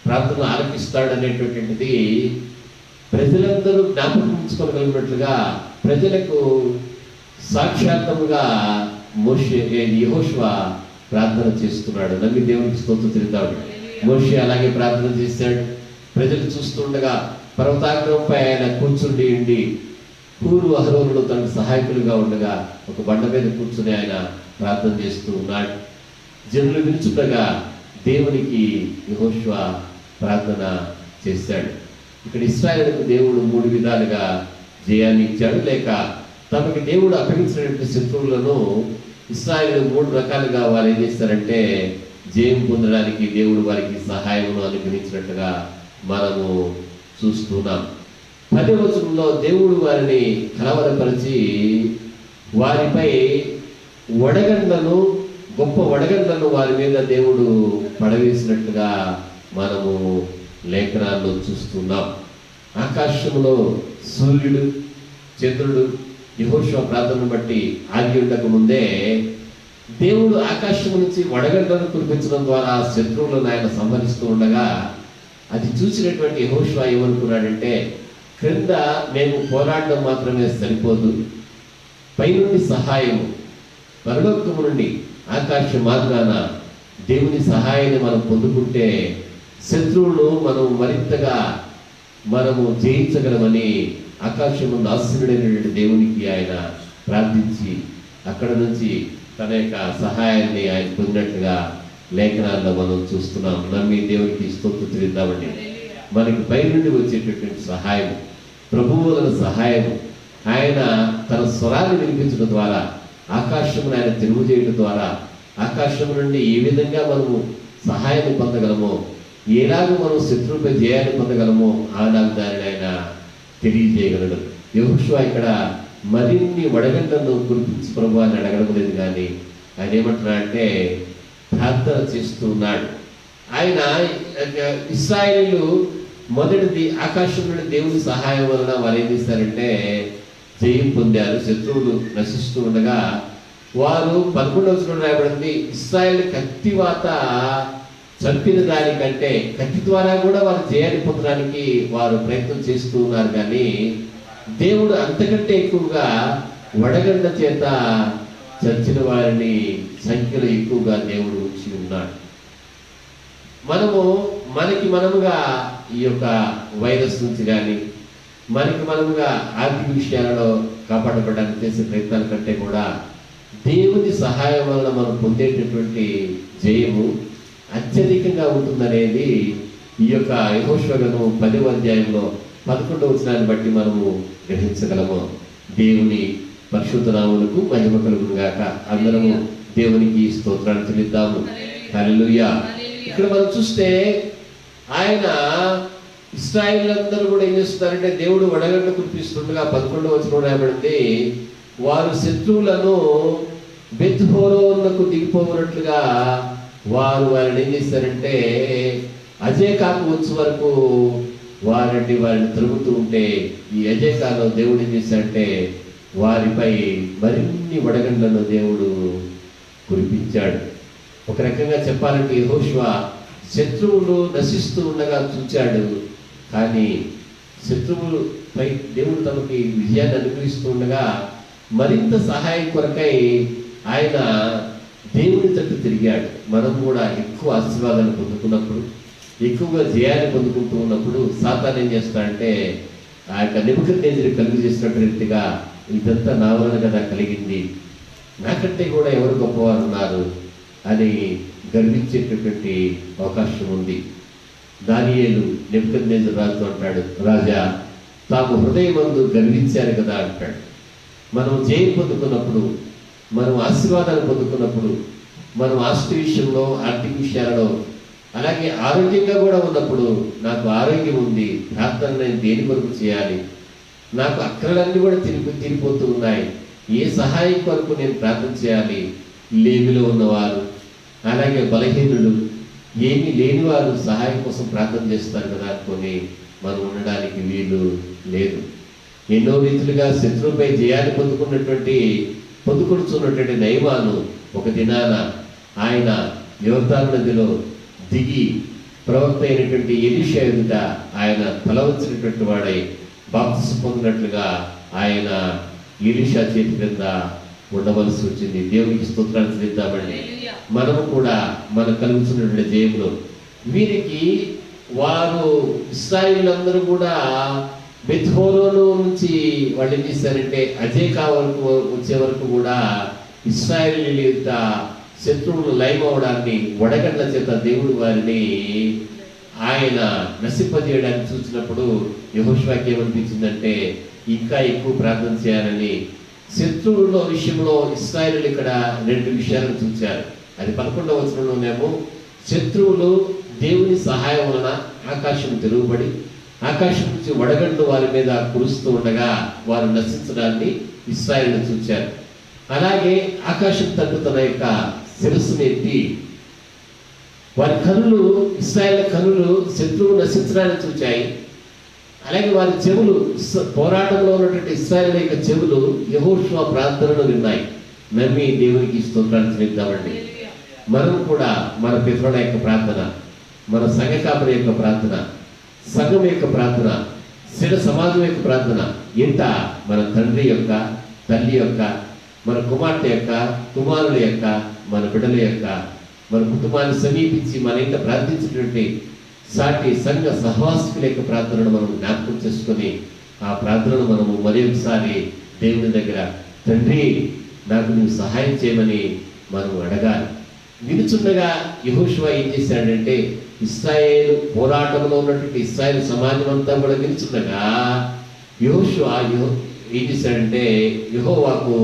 ప్రార్థన ఆలకిస్తాడు అనేటువంటిది ప్రజలందరూ జ్ఞాపకం ఉంచుకోగలిగినట్లుగా ప్రజలకు సాక్షాత్తముగా యెహోషువ ప్రార్థన చేస్తున్నాడు. నమ్మి దేవునికి స్తోత్రం చెల్లిద్దాం. మోషే అలాగే ప్రార్థన చేశాడు. ప్రజలు చూస్తుండగా పర్వతాగ్రంపై ఆయన కూర్చుండి ఉండి హూరు అహరోనులు తనకు సహాయకులుగా ఉండగా ఒక బండ మీద కూర్చుని ఆయన ప్రార్థన చేస్తూ ఉన్నాడు. జనులు వినుచుండగా దేవునికి యెహోషువ ప్రార్థన చేశాడు. ఇక్కడ ఇశ్రాయేలుకు దేవుడు 3 విధాలుగా జయాన్ని ఇచ్చాడు. లేక తమకి దేవుడు అప్పగించినటువంటి శత్రువులను ఇశ్రాయేలు 3 రకాలుగా వారు ఏం చేస్తారంటే జయం పొందడానికి దేవుడు వారికి సహాయమును అనుగ్రహించినట్టుగా మనము చూస్తున్నాం. 10వ వచనంలో దేవుడు వారిని కలవరపరిచి వారిపై వడగండ్లను, గొప్ప వడగండ్లను వారి మీద దేవుడు పడవేసినట్టుగా మనము లేఖనాల్లో చూస్తున్నాం. ఆకాశంలో సూర్యుడు, చంద్రుడు యెహోషువ ప్రార్థనను బట్టి ఆగి ఉండక ముందే దేవుడు ఆకాశం నుంచి వడగండ్లను కురిపించడం ద్వారా శత్రువులను ఆయన సంహరిస్తూ ఉండగా అది చూసినటువంటి యెహోషువ ఏమనుకున్నాడంటే, క్రింద మేము పోరాడడం మాత్రమే సరిపోదు, పైనుండి సహాయము, పరలోకము నుండి ఆకాశ మార్గాన దేవుని సహాయాన్ని మనం పొందుకుంటే శత్రువులను మనం మరింతగా మనము జయించగలమని ఆకాశం ముందు ఆశీనుడైనటువంటి దేవునికి ఆయన ప్రార్థించి అక్కడ నుంచి తన యొక్క సహాయాన్ని ఆయన పొందినట్లుగా లేఖనాల్లో మనం చూస్తున్నాం. నమ్మి దేవునికి స్తోత్రం చెల్లిద్దామండి. మనకి పై నుండి వచ్చేటటువంటి సహాయం, ప్రభువుల సహాయం, ఆయన తన స్వరాన్ని వినిపించడం ద్వారా, ఆకాశమును ఆయన తెలుగు చేయడం ద్వారా, ఆకాశం నుండి ఏ విధంగా మనము సహాయాన్ని పొందగలమో, ఎలాగో మనం శత్రువుపై జయాన్ని పొందగలమో ఆనాడు దానిని ఆయన తెలియజేయగలడు. యెహోషువ ఇక్కడ మరిన్ని వడగండ్లను కురిపించి ప్రభు అని అడగడం లేదు, కానీ ఆయన ఏమంటున్నాడంటే ప్రార్థన చేస్తూ ఉన్నాడు. ఆయన ఇశ్రాయేలీయులు మొదటిది ఆకాశం నుండి దేవుని సహాయం వలన వారు ఏం చేశారంటే జయం పొందారు. శత్రువులు నశిస్తూ ఉండగా వారు 11వ వచనంలో రాయబడింది, ఇశ్రాయేలు కత్తివాత చంపిన దానికంటే కత్తి ద్వారా కూడా వారు జయాన్ని పొందడానికి వారు ప్రయత్నం చేస్తూ ఉన్నారు. కానీ దేవుడు అంతకంటే ఎక్కువగా వడగండ్ల చేత చచ్చిన వారిని సంఖ్యలో ఎక్కువగా దేవుడు ఉంచి ఉన్నాడు. మనముగా ఈ యొక్క వైరస్ నుంచి కానీ మనముగా ఆర్థిక విషయాలలో కాపాడబడడానికి చేసే ప్రయత్నాల కంటే కూడా దేవుని సహాయం వలన మనం పొందేటటువంటి జయము అత్యధికంగా ఉంటుందనేది ఈ యొక్క యెహోషువ గ్రంథం 10వ అధ్యాయంలో 11వ వచనాన్ని బట్టి మనము గ్రహించగలము. దేవుని పరిశుద్ధ నామమునకు మహిమ కలుగును గాక. అందరము దేవునికి స్తోత్రాలు చెల్లిద్దాము. హల్లెలూయా. ఇక్కడ మనం చూస్తే ఆయన ఇశ్రాయేలీయులందరూ కూడా ఏం చేస్తున్నారంటే దేవుడు వడగండ్లు కురిపిస్తుండగా 11వ వచనం రాయబడింది, వారు శత్రువులను బెత్‌హోరోనుకు దిగిపోవునట్లుగా వారిని ఏం చేశారంటే అజేకాకు వచ్చే వరకు వారిని తిరుగుతూ ఉంటే ఈ అజేకాలో దేవుడు ఏం చేశాడంటే వారిపై మరిన్ని వడగండ్లను దేవుడు కురిపించాడు. ఒక రకంగా చెప్పాలంటే యెహోషువ శత్రువులు నశిస్తూ ఉండగా చూచాడు, కానీ శత్రువులపై దేవుడు తమకి విజయాన్ని అనుగ్రహిస్తూ ఉండగా మరింత సహాయం కొరకై ఆయన దేవుని తట్టు తిరిగాడు. మనం కూడా ఎక్కువ ఆశీర్వాదాలు పొందుకున్నప్పుడు, ఎక్కువగా జయాన్ని పొందుకుంటూ ఉన్నప్పుడు సాతాను ఏం చేస్తాడంటే ఆ యొక్క నెబుకద్నెజరు కలుగు చేసినటువంటి రీతిగా ఇదంతా నా వలన కదా కలిగింది, నాకంటే కూడా ఎవరు గొప్పవారు ఉన్నారు అని గర్వించేటటువంటి అవకాశం ఉంది. దానియేలు నెబుకద్నెజరు రాజుతో అంటాడు, రాజా తాము హృదయమందు గర్వించారు కదా అంటాడు. మనం జయం పొందుకున్నప్పుడు, మనం ఆశీర్వాదాలు పొందుకున్నప్పుడు, మనం ఆస్తి విషయంలో, ఆర్థిక విషయాలలో, అలాగే ఆరోగ్యంగా కూడా ఉన్నప్పుడు నాకు ఆరోగ్యం ఉంది, ప్రార్థన నేను దేని కొరకు చేయాలి, నాకు అక్కలన్నీ కూడా తిరిగిపోతూ ఉన్నాయి, ఏ సహాయం కొరకు నేను ప్రార్థన చేయాలి, లేమిలో ఉన్నవారు, అలాగే బలహీనులు, ఏమీ లేని వారు సహాయం కోసం ప్రార్థన చేస్తారు కదా అనుకొని మనం ఉండడానికి వీలు లేదు. ఎన్నో రీతులుగా శత్రువుపై జయాన్ని పొందుకుంటున్నటువంటి నయమాను ఒక దినాన ఆయన యోర్దాను నదిలో దిగి ప్రవక్త అయినటువంటి ఎలీషా ఎదుట ఆయన తలవంచినటువంటి వాడై బాప్తిసం పొందినట్లుగా ఆయన ఎలీషా చేతి క్రింద ఉండవలసి వచ్చింది. దేవునికి స్తోత్రాలు చెల్లిద్దామండి. మనము కూడా మనకు కలుగుతున్నటువంటి జయంలో వీరికి వారు ఇశ్రాయేలీయులందరూ కూడా బెత్హోరోను నుంచి వాళ్ళు ఏం చేశారంటే అజేకా వరకు వచ్చే వరకు కూడా ఇశ్రాయేలీయుల యొక్క శత్రువులు లయమవడాన్ని వడగండ్ల చేత దేవుడు వారిని ఆయన నశింపజేయడానికి చూసినప్పుడు యెహోషువకి ఏమనిపించిందంటే ఇంకా ఎక్కువ ప్రార్థన చేయాలని. శత్రువుల విషయంలో ఇశ్రాయేలీయులు ఇక్కడ 2 విషయాలను చూచారు. అది 11వ వచనంలోనేమో శత్రువులు దేవుని సహాయం వలన ఆకాశం తెరువబడి ఆకాశం నుంచి వడగండ్లు వారి మీద కురుస్తూ ఉండగా వారు నశించడాన్ని ఇశ్రాయేలీయులు చూచారు. అలాగే ఆకాశం తట్టు తన యొక్క శిరస్సును ఎత్తి వారి కనులు, ఇశ్రాయేలు కనులు శత్రువు నశించడాన్ని చూచాయి. అలాగే వారి చెవులు, పోరాటంలో ఉన్నటువంటి ఇశ్రాయేలు యొక్క చెవులు యెహోషువ ప్రార్థనలు విన్నాయి. నమ్మి దేవునికి స్తోత్రాలు చెల్లిద్దామండి. మనం కూడా మన పితరుల యొక్క ప్రార్థన, మన సంఘ కాపుల యొక్క ప్రార్థన, సంఘం యొక్క ప్రార్థన, స్థిర సమాజం యొక్క ప్రార్థన ఇంట మన తండ్రి యొక్క, తల్లి యొక్క, మన కుమార్తె యొక్క, కుమారుల యొక్క, మన బిడ్డల యొక్క, మన కుటుంబాన్ని సమీపించి మన ఇంట ప్రార్థించినటువంటి సాటి సంఘ సహవాసికుల యొక్క ప్రార్థనను మనం జ్ఞాపకం చేసుకొని ఆ ప్రార్థనను మనము మరి ఒకసారి దేవుని దగ్గర తండ్రి నాకు నువ్వు సహాయం చేయమని మనం అడగాలి. వినుచుండగా యెహోషువ ఏం చేశాడంటే ఇశ్రాయేలు పోరాటంలో ఉన్నటువంటి ఇశ్రాయేలు సమాజం అంతా కూడా వినుచుండగా యెహోషువ ఏం చేశాడంటే యెహోవాకు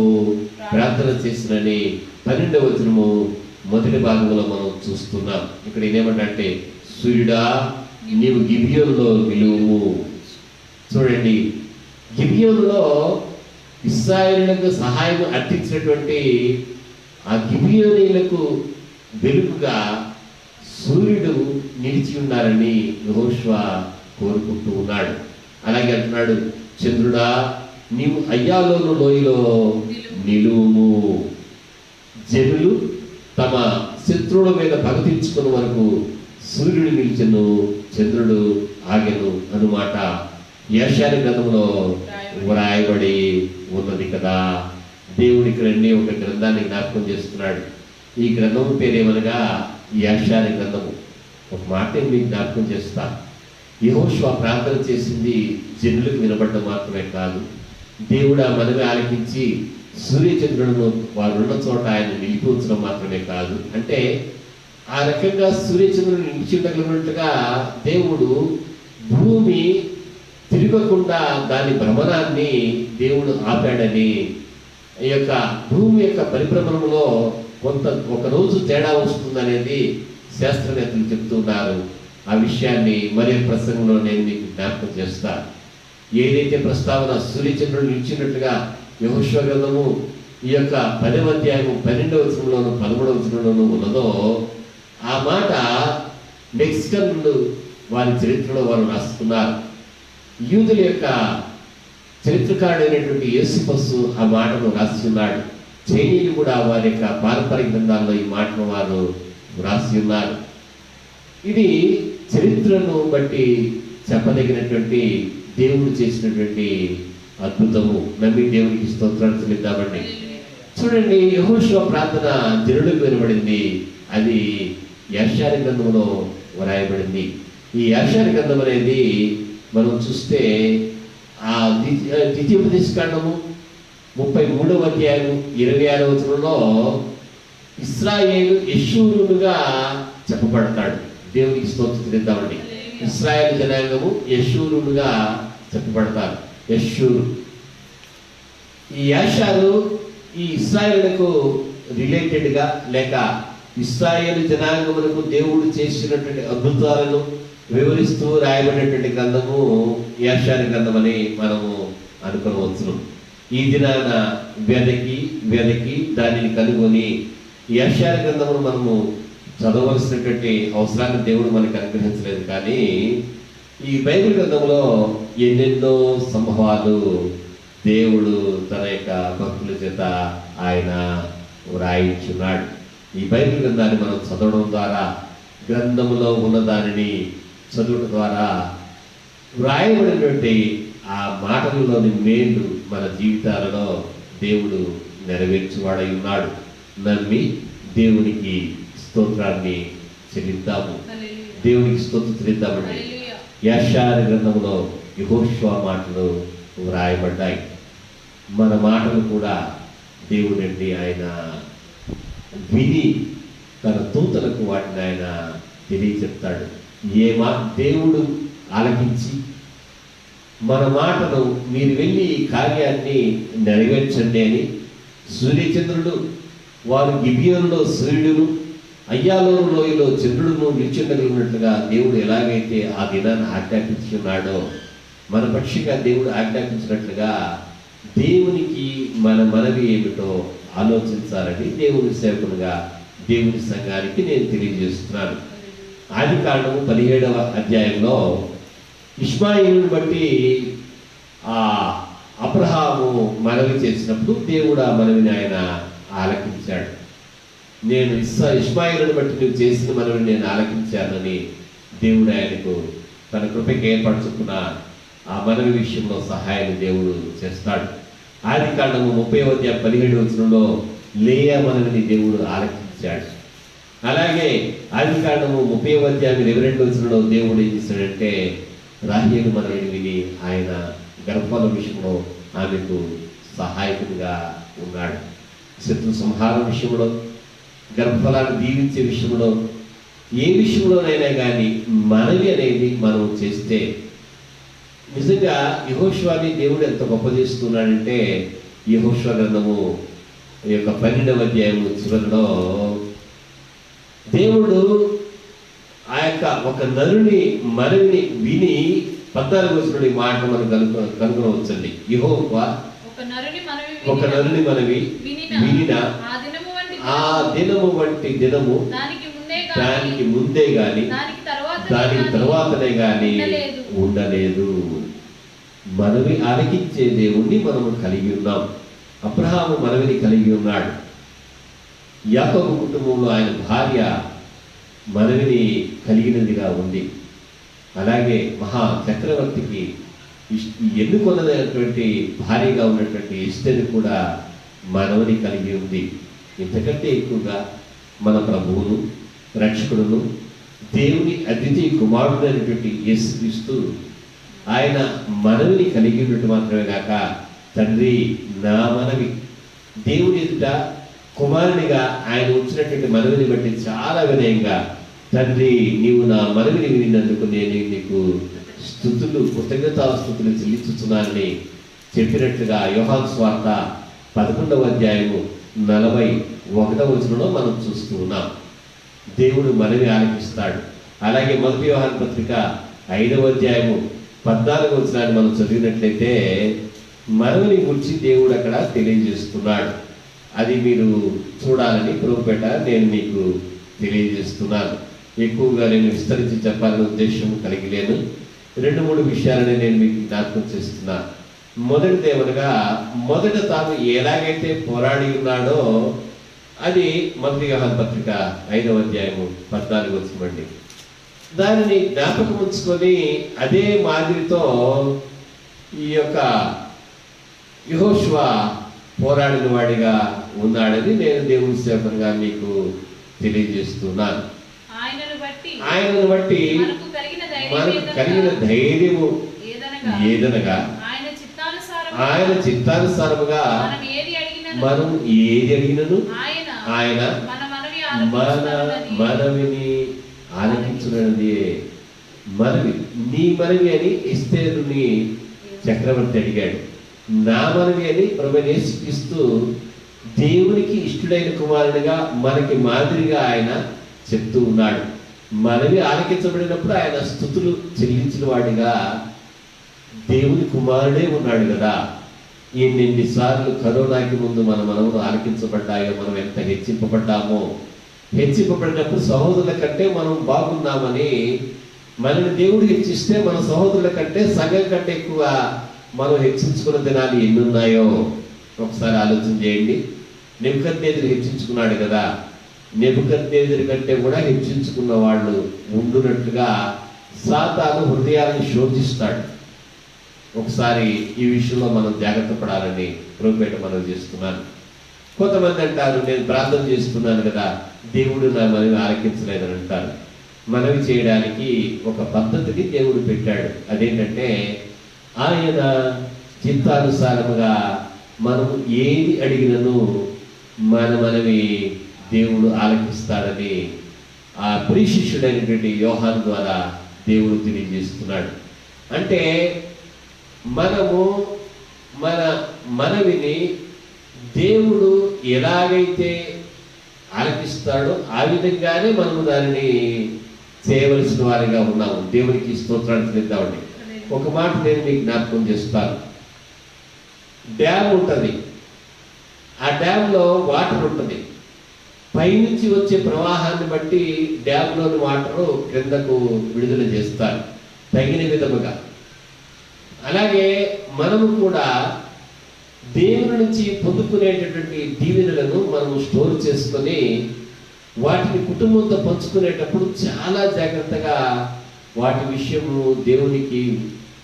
ప్రార్థన చేసినని 12వ వచనము మొదటి భాగంలో మనం చూస్తున్నాం. ఇక్కడ ఏమంటే సూర్యుడా నీవు గిబియోనులో నిలువు. చూడండి, గిబియోనులో ఇశ్రాయేలులకు సహాయం అర్థించినటువంటి ఆ గిబియోనీయులకు వెలుగుగా సూర్యుడు నిలిచి ఉన్నారని యెహోషువ కోరుకుంటూ ఉన్నాడు. అలాగే అంటున్నాడు, చంద్రుడా నీవు అయ్యాలోను లోయలో నిలువు. జనులు తమ శత్రువుల మీద పగ తీర్చుకున్న వరకు సూర్యుడు నిలిచెను, చంద్రుడు ఆగెను అన్నమాట యెషయా గ్రంథంలో వ్రాయబడి ఉన్నది కదా. దేవుడి ఇక్కడ ఒక గ్రంథాన్ని జ్ఞాపకం చేస్తున్నాడు. ఈ గ్రంథం పేరేమనగా యెషయా గ్రంథము. ఒక మాట మీకు జ్ఞాపకం చేస్తా. యెహోషువ ప్రార్థన చేసింది జనులకు వినబడ్డం మాత్రమే కాదు, దేవుడు ఆ మనవి ఆలకించి సూర్యచంద్రులను వారు ఉన్న చోట ఆయన నిలిపి ఉంచడం మాత్రమే కాదు. అంటే ఆ రకంగా సూర్యచంద్రుడు నిలిచి ఉండగలిగినట్టుగా దేవుడు భూమి తిరగకుండా దాని భ్రమణాన్ని దేవుడు ఆపాడని, ఈ యొక్క భూమి యొక్క పరిభ్రమణంలో ఒక రోజు తేడా వస్తుందనేది శాస్త్రవేత్తలు చెప్తున్నారు. ఆ విషయాన్ని మరి ప్రసంగంలో నేను మీకు జ్ఞాపకం చేస్తాను. ఏదైతే ప్రస్తావన సూర్యచంద్రుడు నిలిచినట్లుగా యెహోషువ గ్రంథము ఈ యొక్క 10వ అధ్యాయము 12వ వచనంలోను 13వ వచనంలోనూ ఉన్నదో, ఆ మాట మెక్సికన్ వారి చరిత్రలో వారు రాస్తున్నారు. యూదుల యొక్క చరిత్రకారుడైనటువంటి యేసుపస్సు ఆ మాటను రాసి ఉన్నాడు. చైనీయులు కూడా వారి యొక్క పారంపరిక గ్రంథాల్లో ఈ మాటను వారు రాసి ఉన్నారు. ఇది చరిత్రను బట్టి చెప్పదగినటువంటి దేవుడు చేసినటువంటి అద్భుతము. నమ్మి దేవునికి స్తోత్రాలు చెల్లిద్దామండి. చూడండి, యెహోషువ ప్రార్థన జనులకు వినబడింది. అది యెషయా గ్రంథంలో వ్రాయబడింది. ఈ యెషయా గ్రంథం అనేది మనం చూస్తే ఆ ద్వితీయోపదేశకాండము 33వ అధ్యాయం 26వ వచనంలో ఇశ్రాయేలు యెషూరునుగా చెప్పబడతాడు. దేవునికి స్తోత్రం చెల్లిద్దామండి. ఇశ్రాయేలు జనాంగము యెషూరునుగా చెప్పబడతారు. యెషూరు ఈ యాషాలు ఈ ఇశ్రాయేలుకు రిలేటెడ్గా లేక ఇశ్రాయేలు జనాంగములకు దేవుడు చేసినటువంటి అద్భుతాలను వివరిస్తూ రాయబడినటువంటి గ్రంథము యెషయా గ్రంథం అని మనము అనుకోవచ్చు. ఈ దినాన వెదకి దానిని కనుగొని యెషయా గ్రంథమును మనము చదవలసినటువంటి అవసరాన్ని దేవుడు మనకు అనుగ్రహించలేదు. కానీ ఈ బైబిల్ గ్రంథంలో ఎన్నెన్నో సంభవాలు దేవుడు తన యొక్క భక్తుల చేత ఆయన వ్రాయించున్నాడు. ఈ బైబిల్ గ్రంథాన్ని మనం చదవడం ద్వారా, గ్రంథములో ఉన్న దానిని చదవడం ద్వారా వ్రాయబడినటువంటి ఆ మాటలలోని మేలు మన జీవితాలలో దేవుడు నెరవేర్చువాడై ఉన్నాడు. నమ్మి దేవునికి స్తోత్రాన్ని చెల్లిద్దాము. దేవునికి స్తోత్రం చెల్లిద్దామండి. యెషయా గ్రంథంలో యెహోషువ మాటలు వ్రాయబడ్డాయి. మన మాటలు కూడా దేవుడండి ఆయన విని తన దూతలకు వాటిని ఆయన తెలియచెప్తాడు. దేవుడు ఆలకించి మన మాటను మీరు వెళ్ళి ఈ కార్యాన్ని నెరవేర్చండి అని సూర్యచంద్రుడు వారు గిబియోనులో సూర్యుడును అయ్యాలోను లోయలో చంద్రుడును నిల్చుండగలిగినట్లుగా దేవుడు ఎలాగైతే ఆ దినాన్ని ఆజ్ఞాపించున్నాడో మన పక్షిగా దేవుడు ఆజ్ఞాపించినట్లుగా దేవునికి మన మనవి ఏమిటో ఆలోచించాలని దేవుని సేవకునిగా దేవుని సంఘానికి నేను తెలియజేస్తున్నాను. ఆదికాండము 17వ అధ్యాయంలో ఇష్మాయేలుని బట్టి ఆ అబ్రహాము మనవి చేసినప్పుడు దేవుడు ఆ మనవిని ఆయన ఆలకించాడు. నేను ఇష్మాయేలుని బట్టి నువ్వు చేసిన మనవిని నేను ఆలకించానని దేవుడు ఆయనకు తన కృపకి ఏర్పరచుకున్న ఆ మనవి విషయంలో సహాయాన్ని దేవుడు చేస్తాడు. ఆదికాండము 30వ అధ్యాయం 17వ వచనంలో లేయా మనవిని దేవుడు ఆలకించాడు. అలాగే ఆదికాండము 30వ అధ్యాయం 22వ వచనంలో దేవుడు ఏం చేశాడంటే రాహేలు మనవిని విని ఆయన గర్భఫల విషయంలో ఆమెకు సహాయకుడిగా ఉన్నాడు. శత్రు సంహారం విషయంలో, గర్భఫలాన్ని దీవించే విషయంలో, ఏ విషయంలోనైనా కానీ మనవి అనేది మనం చేస్తే నిజంగా యెహోషువని దేవుడు ఎంత గొప్ప చేస్తున్నాడంటే యెహోషువ గ్రంథము యొక్క 12వ అధ్యాయము చివరిలో దేవుడు ఆ యొక్క ఒక నరుని మనవిని విని 14వ వచనంలో ఈ మాట మనం కనుగొనవచ్చండి. యెహోవా ఒక నరుని మనవి వినిన ఆ దినము వంటి దినము దానికి ముందే గాని దానికి తర్వాతనే గాని ఉండలేదు. మనవి ఆలకించే దేవుణ్ణి మనము కలిగి ఉన్నాం. అబ్రహాము మనవిని కలిగి ఉన్నాడు. యాకోబు కుటుంబంలో ఆయన భార్య మనవిని కలిగినదిగా ఉంది. అలాగే మహా చక్రవర్తికి ఎన్నుకొన్నదైనటువంటి భార్యగా ఉన్నటువంటి ఎస్తేరు కూడా మనవిని కలిగి ఉంది. ఇంతకంటే ఎక్కువగా మన ప్రభువును రక్షకుడును దేవుని అద్వితీయ కుమారుడు అయినటువంటి యేసుక్రీస్తు ఆయన మనవిని కలిగి ఉన్నట్టు మాత్రమే కాక తండ్రి నా మనవి దేవుని ఎదుట కుమారునిగా ఆయన వచ్చినటువంటి మనవిని బట్టి చాలా వినయంగా తండ్రి నీవు నా మనవిని వినినందుకు నేను నీకు కృతజ్ఞతాస్తుతులు చెల్లించుతున్నానని చెప్పినట్లుగా యోహాను సువార్త 11వ అధ్యాయము 41వ వచనంలో మనం చూస్తూ ఉన్నాం. దేవుడు మనవి ఆలకిస్తాడు. అలాగే మొదటి యోహాను పత్రిక 5వ అధ్యాయము 14వ వచనాన్ని మనం చదివినట్లయితే మనవిని గురించి దేవుడు అక్కడ తెలియజేస్తున్నాడు. అది మీరు చూడాలని ప్రభుపేట నేను మీకు తెలియజేస్తున్నాను. ఎక్కువగా నేను విస్తరించి చెప్పాలనే ఉద్దేశం కలిగి లేను. 2-3 విషయాలని నేను మీకు జ్ఞాపకం చేస్తున్నా. మొదటిదేమనగా, మొదట తాను ఎలాగైతే పోరాడి ఉన్నాడో అది 1 యోహాను పత్రిక 5వ అధ్యాయము 14 వచనం. దానిని జ్ఞాపకం ఉంచుకొని అదే మాదిరితో ఈ యొక్క యెహోషువ పోరాడిన వాడిగా ఉన్నాడని నేను దేవుని సేవకునిగా మీకు తెలియజేస్తున్నాను. ఆయనను బట్టి మనకు కలిగిన ధైర్యము ఏదనగా ఆయన చిత్తానుసారముగా మనం ఏది అడిగినను ఆయన మన మనవిని ఆలకించున్నది. మనవి, నీ మనవి అని ఎస్తేరుని చక్రవర్తి అడిగాడు. నా మనవి అని ప్రభువైన యేసుక్రీస్తు దేవునికి ఇష్టడైన కుమారునిగా మనకి మాదిరిగా ఆయన చెప్తూ ఉన్నాడు. మనవి ఆలకించబడినప్పుడు ఆయన స్తుతులు చెల్లించిన వాడిగా దేవుని కుమారుడే ఉన్నాడు కదా. ఎన్నిసార్లు కరోనాకి ముందు మన మనవులు ఆలకించబడ్డాయో, మనం ఎంత హెచ్చింపబడ్డామో. హెచ్చింపబడినప్పుడు సహోదరుల కంటే మనం బాగున్నామని మనల్ని దేవుడు హెచ్చిస్తే మన సహోదరుల కంటే సగం కంటే ఎక్కువ మనం హెచ్చించుకున్న దినాలు ఎన్ని ఉన్నాయో ఒకసారి ఆలోచన చేయండి. నెబుకద్నెజరు హెచ్చించుకున్నాడు కదా. నెబుకద్నెజరు కంటే కూడా హెచ్చించుకున్న వాళ్ళు ఉండునట్లుగా సాతాను హృదయాలను శోధిస్తాడు. ఒకసారి ఈ విషయంలో మనం జాగ్రత్త పడాలని ప్రభుపేట మనం చేస్తున్నాను. కొంతమంది అంటారు, నేను ప్రార్థన చేస్తున్నాను కదా, దేవుడు నా మనవి ఆలకించలేదని అంటారు. మనవి చేయడానికి ఒక పద్ధతిని దేవుడు పెట్టాడు. అదేంటంటే, ఆయన చిత్తానుసారముగా మనం ఏది అడిగినను మన మనవి దేవుడు ఆలకిస్తాడని ఆ ప్రియశిష్యుడైనటువంటి యోహాను ద్వారా దేవుడు తెలియజేస్తున్నాడు. అంటే మనము మన మనవిని దేవుడు ఎలాగైతే ఆలకిస్తాడో ఆ విధంగానే మనము దానిని చేయవలసిన వారిగా ఉన్నాము. దేవునికి స్తోత్రాన్ని చెల్లిద్దామండి. ఒక మాట నేను మీకు జ్ఞాపకం చేస్తాను. డ్యామ్ ఉంటుంది, ఆ డ్యామ్లో వాటర్ ఉంటుంది. పైనుంచి వచ్చే ప్రవాహాన్ని బట్టి డ్యామ్లోని వాటరు క్రిందకు విడుదల చేస్తారు తగిన విధముగా. అలాగే మనము కూడా దేవుని నుంచి పొందుకునేటటువంటి దీవెనలను మనము స్టోర్ చేసుకొని వాటిని కుటుంబంతో పంచుకునేటప్పుడు చాలా జాగ్రత్తగా వాటి విషయము దేవునికి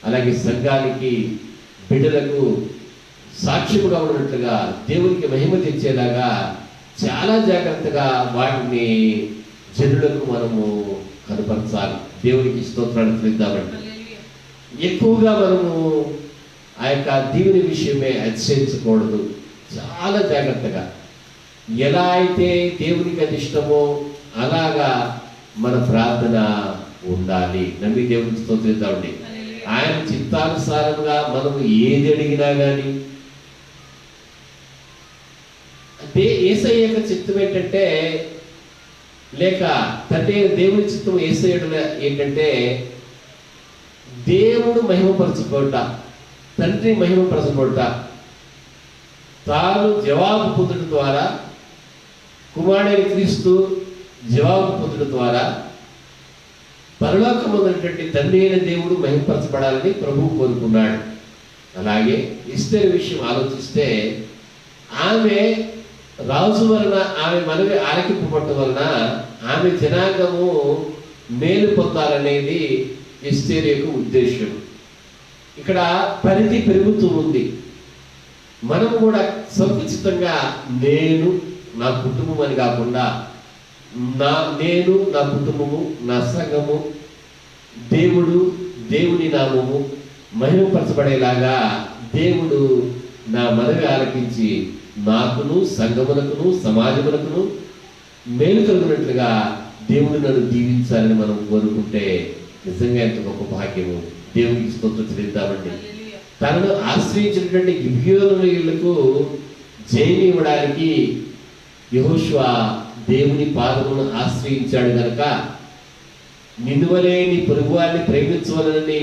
అలాగే సంఘానికి బిడ్డలకు సాక్ష్యముగా ఉన్నట్లుగా దేవునికి మహిమ తెచ్చేలాగా చాలా జాగ్రత్తగా వాటిని జనులకు మనము కనపరచాలి. దేవునికి స్తోత్రాలు చెల్లిద్దామండి. ఎక్కువగా మనము ఆ యొక్క దీవెని విషయమే అతిశయించకూడదు. చాలా జాగ్రత్తగా ఎలా అయితే దేవునికి అది ఇష్టమో అలాగా మన ప్రార్థన ఉండాలి. నమ్మి దేవునికి స్తోత్రిద్దామండి. ఆయన చిత్తానుసారంగా మనం ఏది అడిగినా కానీ యేసయ్య యొక్క చిత్తం ఏంటంటే, లేక తండ్రి దేవుని చిత్తం యేసయ్యుడు ఏంటంటే, దేవుడు మహిమపరచబడుట, తండ్రి మహిమపరచబడుట, తాను జవాబు పొందడం ద్వారా, కుమారుడైన క్రీస్తు జవాబు పొందడం ద్వారా పరలోకమందున్నటువంటి తండ్రి అయిన దేవుడు మహిమపరచబడాలని ప్రభువు కోరుకున్నాడు. అలాగే ఎస్తేరు విషయం ఆలోచిస్తే, ఆమె రాజు వలన ఆమె మనవి ఆలకింపబడటం వలన ఆమె జనాంగము మేలు పొందాలనేది ఎస్తేరు యొక్క ఉద్దేశం. ఇక్కడ పరిధి పెరుగుతూ ఉంది. మనము కూడా సంకుచితంగా నేను నా కుటుంబం అని కాకుండా నేను నా కుటుంబము నా సంఘము దేవుడు దేవుని నామము మహిమపరచబడేలాగా దేవుడు నా మనవి ఆలకించి నాకును సంఘమునకును సమాజమునకును మేలు కలుగునట్లుగా దేవుడు నన్ను దీవించాలని మనం కోరుకుంటే నిజంగా ఎంత గొప్ప భాగ్యము. దేవునికి స్తోత్రం చెల్లిద్దామండి. తనను ఆశ్రయించినటువంటి గిబియోనీయులకు జయమివ్వడానికి యెహోషువ దేవుని పాదమును ఆశ్రయించాడు కనుక నిన్నువలే నీ పొరుగువారిని ప్రేమించవలనని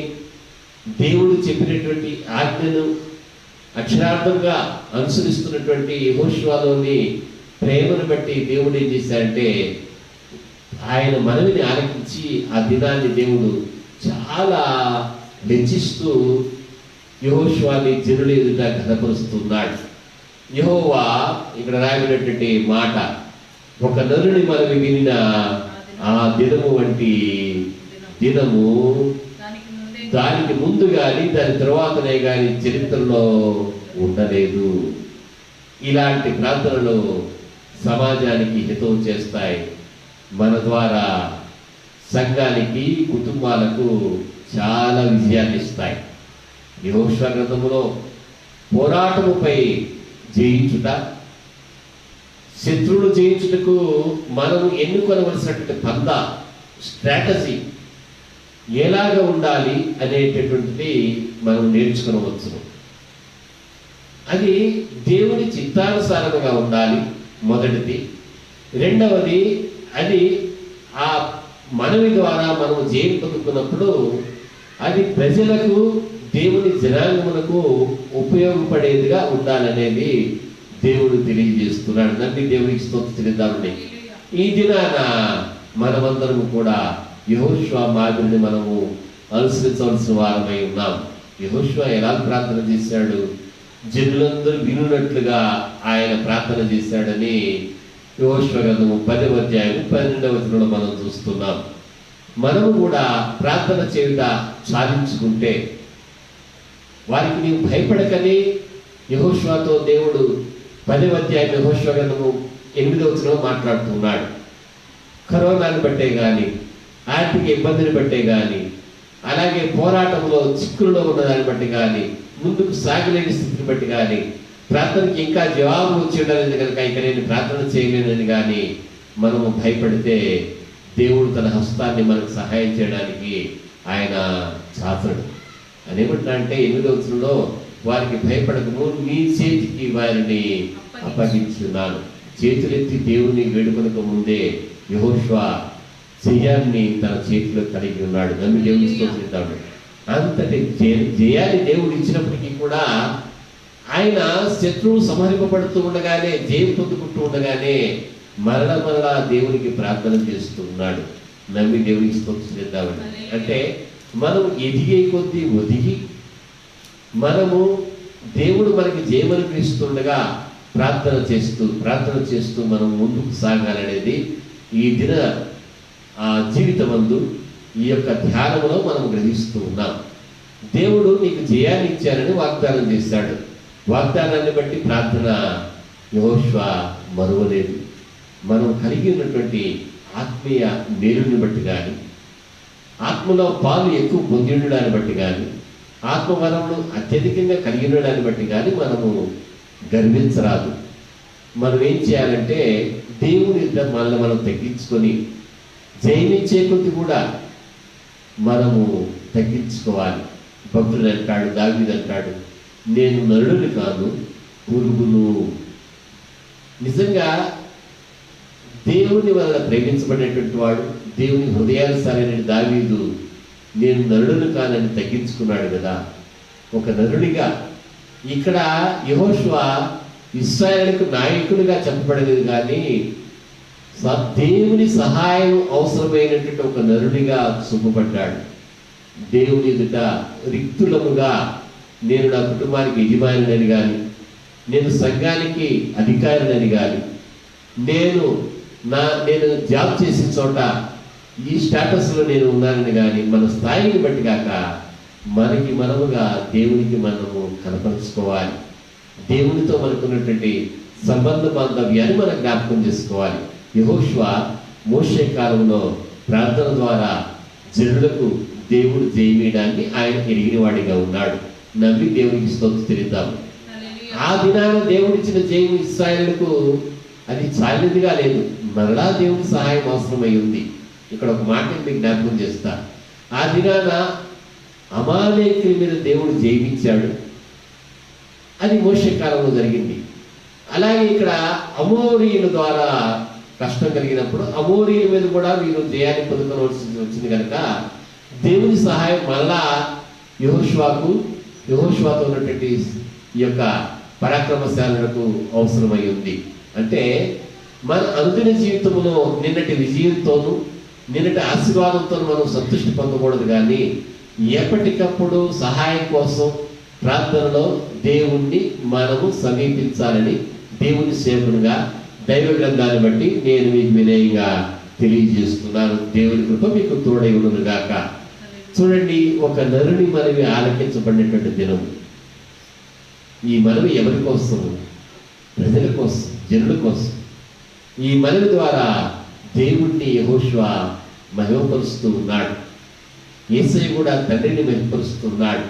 దేవుడు చెప్పినటువంటి ఆజ్ఞను అక్షరార్థంగా అనుసరిస్తున్నటువంటి యెహోషువలోని ప్రేమను బట్టి దేవుడు ఏం చేశాడంటే ఆయన మనవిని ఆలకించి ఆ దినాన్ని దేవుడు చాలా హెచ్చిస్తూ యెహోషువని జనుల ఎదుట ఘనపరుస్తున్నాడు. యెహోవా ఇక్కడ రాయబడినటువంటి మాట, ఒక నరుని మనవి వినిన ఆ దినము వంటి దినము దానికి ముందు కానీ దాని తర్వాతనే కానీ చరిత్రలో ఉండలేదు. ఇలాంటి ప్రార్థనలు సమాజానికి హితవు చేస్తాయి. మన ద్వారా సంఘానికి, కుటుంబాలకు చాలా విజయాన్ని ఇస్తాయి. యెహోషువ గ్రంథములో పోరాటముపై జయించుట, శత్రువులు జయించుటకు మనము ఎన్నుకొనవలసినటువంటి పంద, స్ట్రాటజీ ఎలాగ ఉండాలి అనేటటువంటిది మనం నేర్చుకోవచ్చును. అది దేవుని చిత్తానుసారముగా ఉండాలి మొదటిది. రెండవది, అది ఆ మనవి ద్వారా మనము జయం పొందుకున్నప్పుడు అది ప్రజలకు, దేవుని జనాంగములకు ఉపయోగపడేదిగా ఉండాలనేది దేవుడు తెలియజేస్తున్నాడు. నన్ను దేవునికి స్తోత్రిద్దామండి. ఈ దినాన మనమందరము కూడా యెహోషువ మాదిరిని మనము అనుసరించవలసిన వారమై ఉన్నాం. యెహోషువ ఎలా ప్రార్థన చేశాడు? జనులందరూ వినున్నట్లుగా ఆయన ప్రార్థన చేశాడని యెహోషువ గ్రంథము 10వ అధ్యాయం 12వ వచనంలో మనం చూస్తున్నాం. మనము కూడా ప్రార్థన చేయుట సాధించుకుంటే, వారికి నీవు భయపడకని యెహోషువతో దేవుడు 10వ అధ్యాయం యెహోషువ గ్రంథము 8వ వచనంలో మాట్లాడుతున్నాడు. కరోనాను బట్టే కానీ, ఆర్థిక ఇబ్బందిని బట్టే కానీ, అలాగే పోరాటంలో చిక్కుల్లో ఉన్నదాన్ని బట్టి కానీ, ముందుకు సాగలేని స్థితిని బట్టి కానీ, ప్రార్థనకి ఇంకా జవాబు వచ్చి ఉండాలని కనుక ఇక నేను ప్రార్థన చేయలేనని కానీ మనము భయపడితే దేవుడు తన హస్తాన్ని మనకు సహాయం చేయడానికి ఆయన చాచడు. అనేమంటా అంటే 8వ వచనంలో, వారికి భయపడకము, నీ చేతికి వారిని అప్పగించున్నాను. చేతులెత్తి దేవుని వేడుకొనక ముందే యెహోషువ జయాన్ని తన చేతిలో కలిగి ఉన్నాడు. నన్ను దేవుని స్తోత్రిద్దాము. అంతటి జయాన్ని దేవుడు ఇచ్చినప్పటికీ కూడా ఆయన శత్రువు సంహరింపబడుతూ ఉండగానే, జయం పొందుకుంటూ ఉండగానే మరలా దేవునికి ప్రార్థన చేస్తూ ఉన్నాడు. నమ్మి దేవునికి స్తోత్రిద్దామని. అంటే మనం ఎదిగే కొద్దీ ఒదిగి, మనము దేవుడు మనకి జయం అనుగ్రహిస్తుండగా ప్రార్థన చేస్తూ మనం ముందుకు సాగాలనేది ఈ దిన జీవితమందు ఈ యొక్క ధ్యానంలో మనం గ్రహిస్తూ ఉన్నాం. దేవుడు నీకు జయాన్ని ఇచ్చారని వాగ్దానం చేశాడు. వాగ్దానాన్ని బట్టి ప్రార్థన యెహోషువ మరువలేదు. మనం కలిగి ఉన్నటువంటి ఆత్మీయ మేలుని బట్టి కానీ, ఆత్మలో పాలు ఎక్కువ పొంది ఉండడాన్ని బట్టి కానీ, ఆత్మవరమును అత్యధికంగా కలిగి ఉండడాన్ని బట్టి కానీ మనము గర్వించరాదు. మనం ఏం చేయాలంటే దేవుని మనల్ని మనం తగ్గించుకొని, జయమిచ్చే కొద్ది కూడా మనము తగ్గించుకోవాలి. భక్తుడు అంటాడు, దావీదు అంటాడు, నేను నరుడిని కాదు పురుగును. నిజంగా దేవుని వల్ల ప్రేమించబడేటువంటి వాడు, దేవుని హృదయానుసారైన దావీదు నేను నరుడిని కానని తగ్గించుకున్నాడు కదా. ఒక నరుడిగా ఇక్కడ యెహోషువ ఇశ్రాయేలుకు నాయకుడిగా చెప్పబడలేదు, కానీ దేవుని సహాయం అవసరమైనటువంటి ఒక నరుడిగా చూపబడ్డాడు. దేవుని ఎదుట రిక్తులముగా, నేను నా కుటుంబానికి యజమానిని కానీ, నేను సంఘానికి అధికారిని కానీ, నేను జాబ్ చేసే చోట ఈ స్టేటస్లో నేను ఉన్నానని కానీ, మన స్థాయిని బట్టి కాక మనకి మనముగా దేవునికి మనము కనపరుచుకోవాలి. దేవునితో మనకున్నటువంటి సంబంధ బాంధవ్యాన్ని మనం జ్ఞాపకం చేసుకోవాలి. యెహోషువ మోషే కాలంలో ప్రార్థన ద్వారా జనులకు దేవుడు జయమేయడాన్ని ఆయన ఎరిగిన వాడిగా ఉన్నాడు. నమ్మి దేవునికి స్తోత్రిద్దాము. ఆ దినాన దేవుడిచ్చిన జయం ఇశ్రాయేలుకు అది చాలిదిగా లేదు. మరలా దేవుని సహాయం అవసరమై ఉంది. ఇక్కడ ఒక మాట మీకు జ్ఞాపకం చేస్తా. ఆ దినాన అమాలేకుల మీద దేవుడు జయమిచ్చాడు. అది మోషే కాలంలో జరిగింది. అలాగే ఇక్కడ అమోరీయుల ద్వారా కష్టం కలిగినప్పుడు అమోరీయుల మీద కూడా వీరు జయాన్ని పొందుకోవాల్సి వచ్చింది కనుక దేవుని సహాయం మళ్ళా యెహోషువతో ఉన్నటువంటి ఈ యొక్క పరాక్రమశాలకు అవసరమై ఉంది. అంటే మన అనుదిన జీవితంలో నిన్నటి విజయంతోనూ నిన్నటి ఆశీర్వాదంతో మనం సంతృష్టి పొందకూడదు, కానీ ఎప్పటికప్పుడు సహాయం కోసం ప్రార్థనలో దేవుణ్ణి మనము సమీపించాలని దేవుని సేవకునిగా దైవ గ్రంథాన్ని బట్టి నేను మీకు వినయంగా తెలియజేస్తున్నాను. దేవుని కృప మీకు తోడై ఉండును గాక. చూడండి, ఒక నరుని మనవి ఆలకించబడినటువంటి దినం. ఈ మనవి ఎవరి కోసం? ప్రజల కోసం, జనుల కోసం. ఈ మనవి ద్వారా దేవుణ్ణి యెహోషువ మహిమపరుస్తూ ఉన్నాడు. యేసయ్య కూడా తండ్రిని మహిమపరుస్తున్నాడు.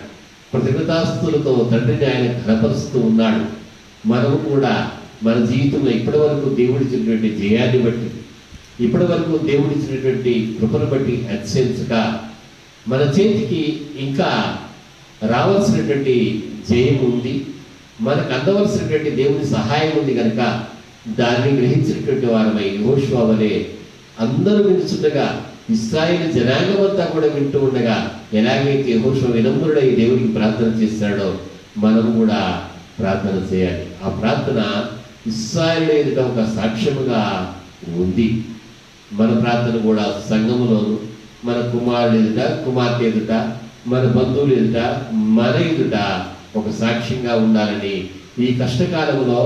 కృతజ్ఞతాస్తులతో తండ్రిని ఆయన ఘనపరుస్తూ ఉన్నాడు. మనము కూడా మన జీవితంలో ఇప్పటి వరకు దేవుడిచ్చినటువంటి జయాన్ని బట్టి, ఇప్పటి వరకు దేవుడిచ్చినటువంటి కృపను బట్టి అతిశయించక, మన చేతికి ఇంకా రావాల్సినటువంటి జయం ఉంది, మనకు అందవలసినటువంటి దేవుని సహాయం ఉంది కనుక దాన్ని గ్రహించినటువంటి వారమై యెహోషువ వలె అందరూ వినుచుండగా, ఇశ్రాయేలు జనాంగం అంతా కూడా వింటూ ఉండగా, ఎలాగైతే యెహోషువ వినమ్రుడై దేవునికి ప్రార్థన చేశాడో మనము కూడా ప్రార్థన చేయాలి. ఆ ప్రార్థన ఇశ్రాయేలు ఎదుట ఒక సాక్ష్యముగా ఉంది. మన ప్రార్థన కూడా సంఘములోను, మన కుమారుడు ఎదుట, కుమార్తె ఎదుట, మన బంధువులు ఎదుట, మన ఎదుట ఒక సాక్ష్యంగా ఉండాలని ఈ కష్టకాలంలో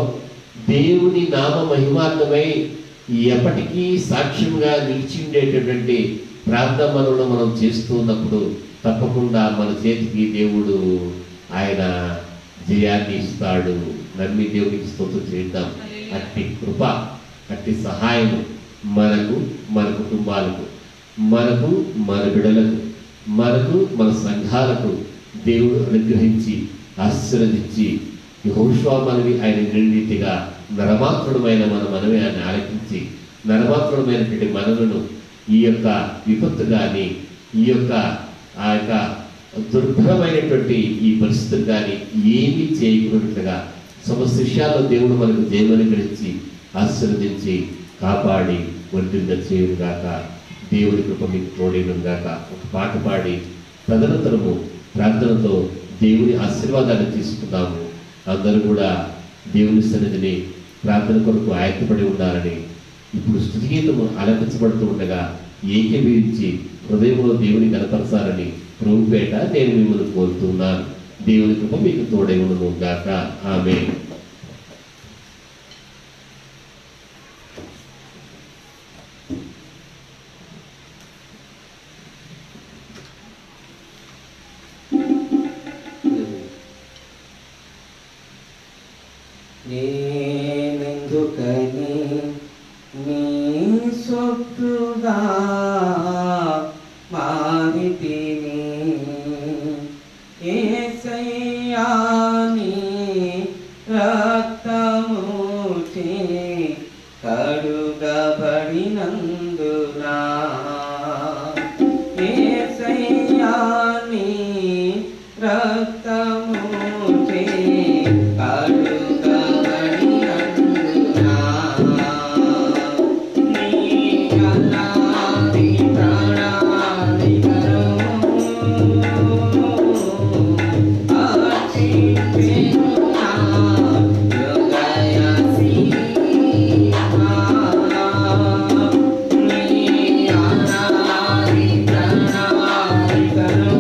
దేవుని నామ మహిమార్థమై ఎప్పటికీ సాక్ష్యంగా నిలిచి ఉండేటటువంటి ప్రార్థనలను మనం చేస్తూ ఉన్నప్పుడు తప్పకుండా మన చేతికి దేవుడు ఆయన జయాన్ని ఇస్తాడు. నమ్మి దేవునికి స్తోత్రం చేద్దాం. అట్టి కృప, అట్టి సహాయం మనకు, మన కుటుంబాలకు, మనకు, మన బిడలకు, మనకు, మన సంఘాలకు దేవుడు అనుగ్రహించి ఆశీర్వదించి యెహోషువ మనవి ఆయన నిర్ణీతిగా నరమాత్రుడమైన మన మనవి ఆయన ఆలకించి నరమాత్రుడమైనటువంటి మనలను ఈ యొక్క విపత్తు కానీ, ఈ యొక్క ఆ యొక్క దుర్భరమైనటువంటి ఈ పరిస్థితులు కానీ ఏమీ చేయకున్నట్లుగా సమస్త విషయాల్లో దేవుడు మనకు జయమనుగ్రహించి ఆశీర్వదించి కాపాడి వర్ధిల్ల చేయుగాక. దేవుడి కృప మీకు తోడేనుగాక. ఒక పాట పాడి తదనంతరము ప్రార్థనతో దేవుని ఆశీర్వాదాన్ని తీసుకుందాము. అందరూ కూడా దేవుని సన్నిధిని ప్రార్థన కొరకు ఆయత్తపడి ఉండాలని ఇప్పుడు స్తుతిగీతము ఆలపించబడుతూ ఉండగా ఏకీభవించి హృదయంలో దేవుని కనపరచాలని ప్రభుపేట నేను మిమ్మల్ని కోరుతున్నాను. దేవుని కృప మీకు తోడై ఉండును గాక. ఆమేన్. నేనెందుకని నీ సొత్తుగా మారితిని, యేసయ్యా నీ రక్తముచే కడుగబడినందునా, యేసయ్యా నీ రక్తముచే కడుగబడినందునా, నీ అనాది ప్రణాళికను అర్చించెనునా యుగయసీమా, నీ అనాది ప్రణాళికను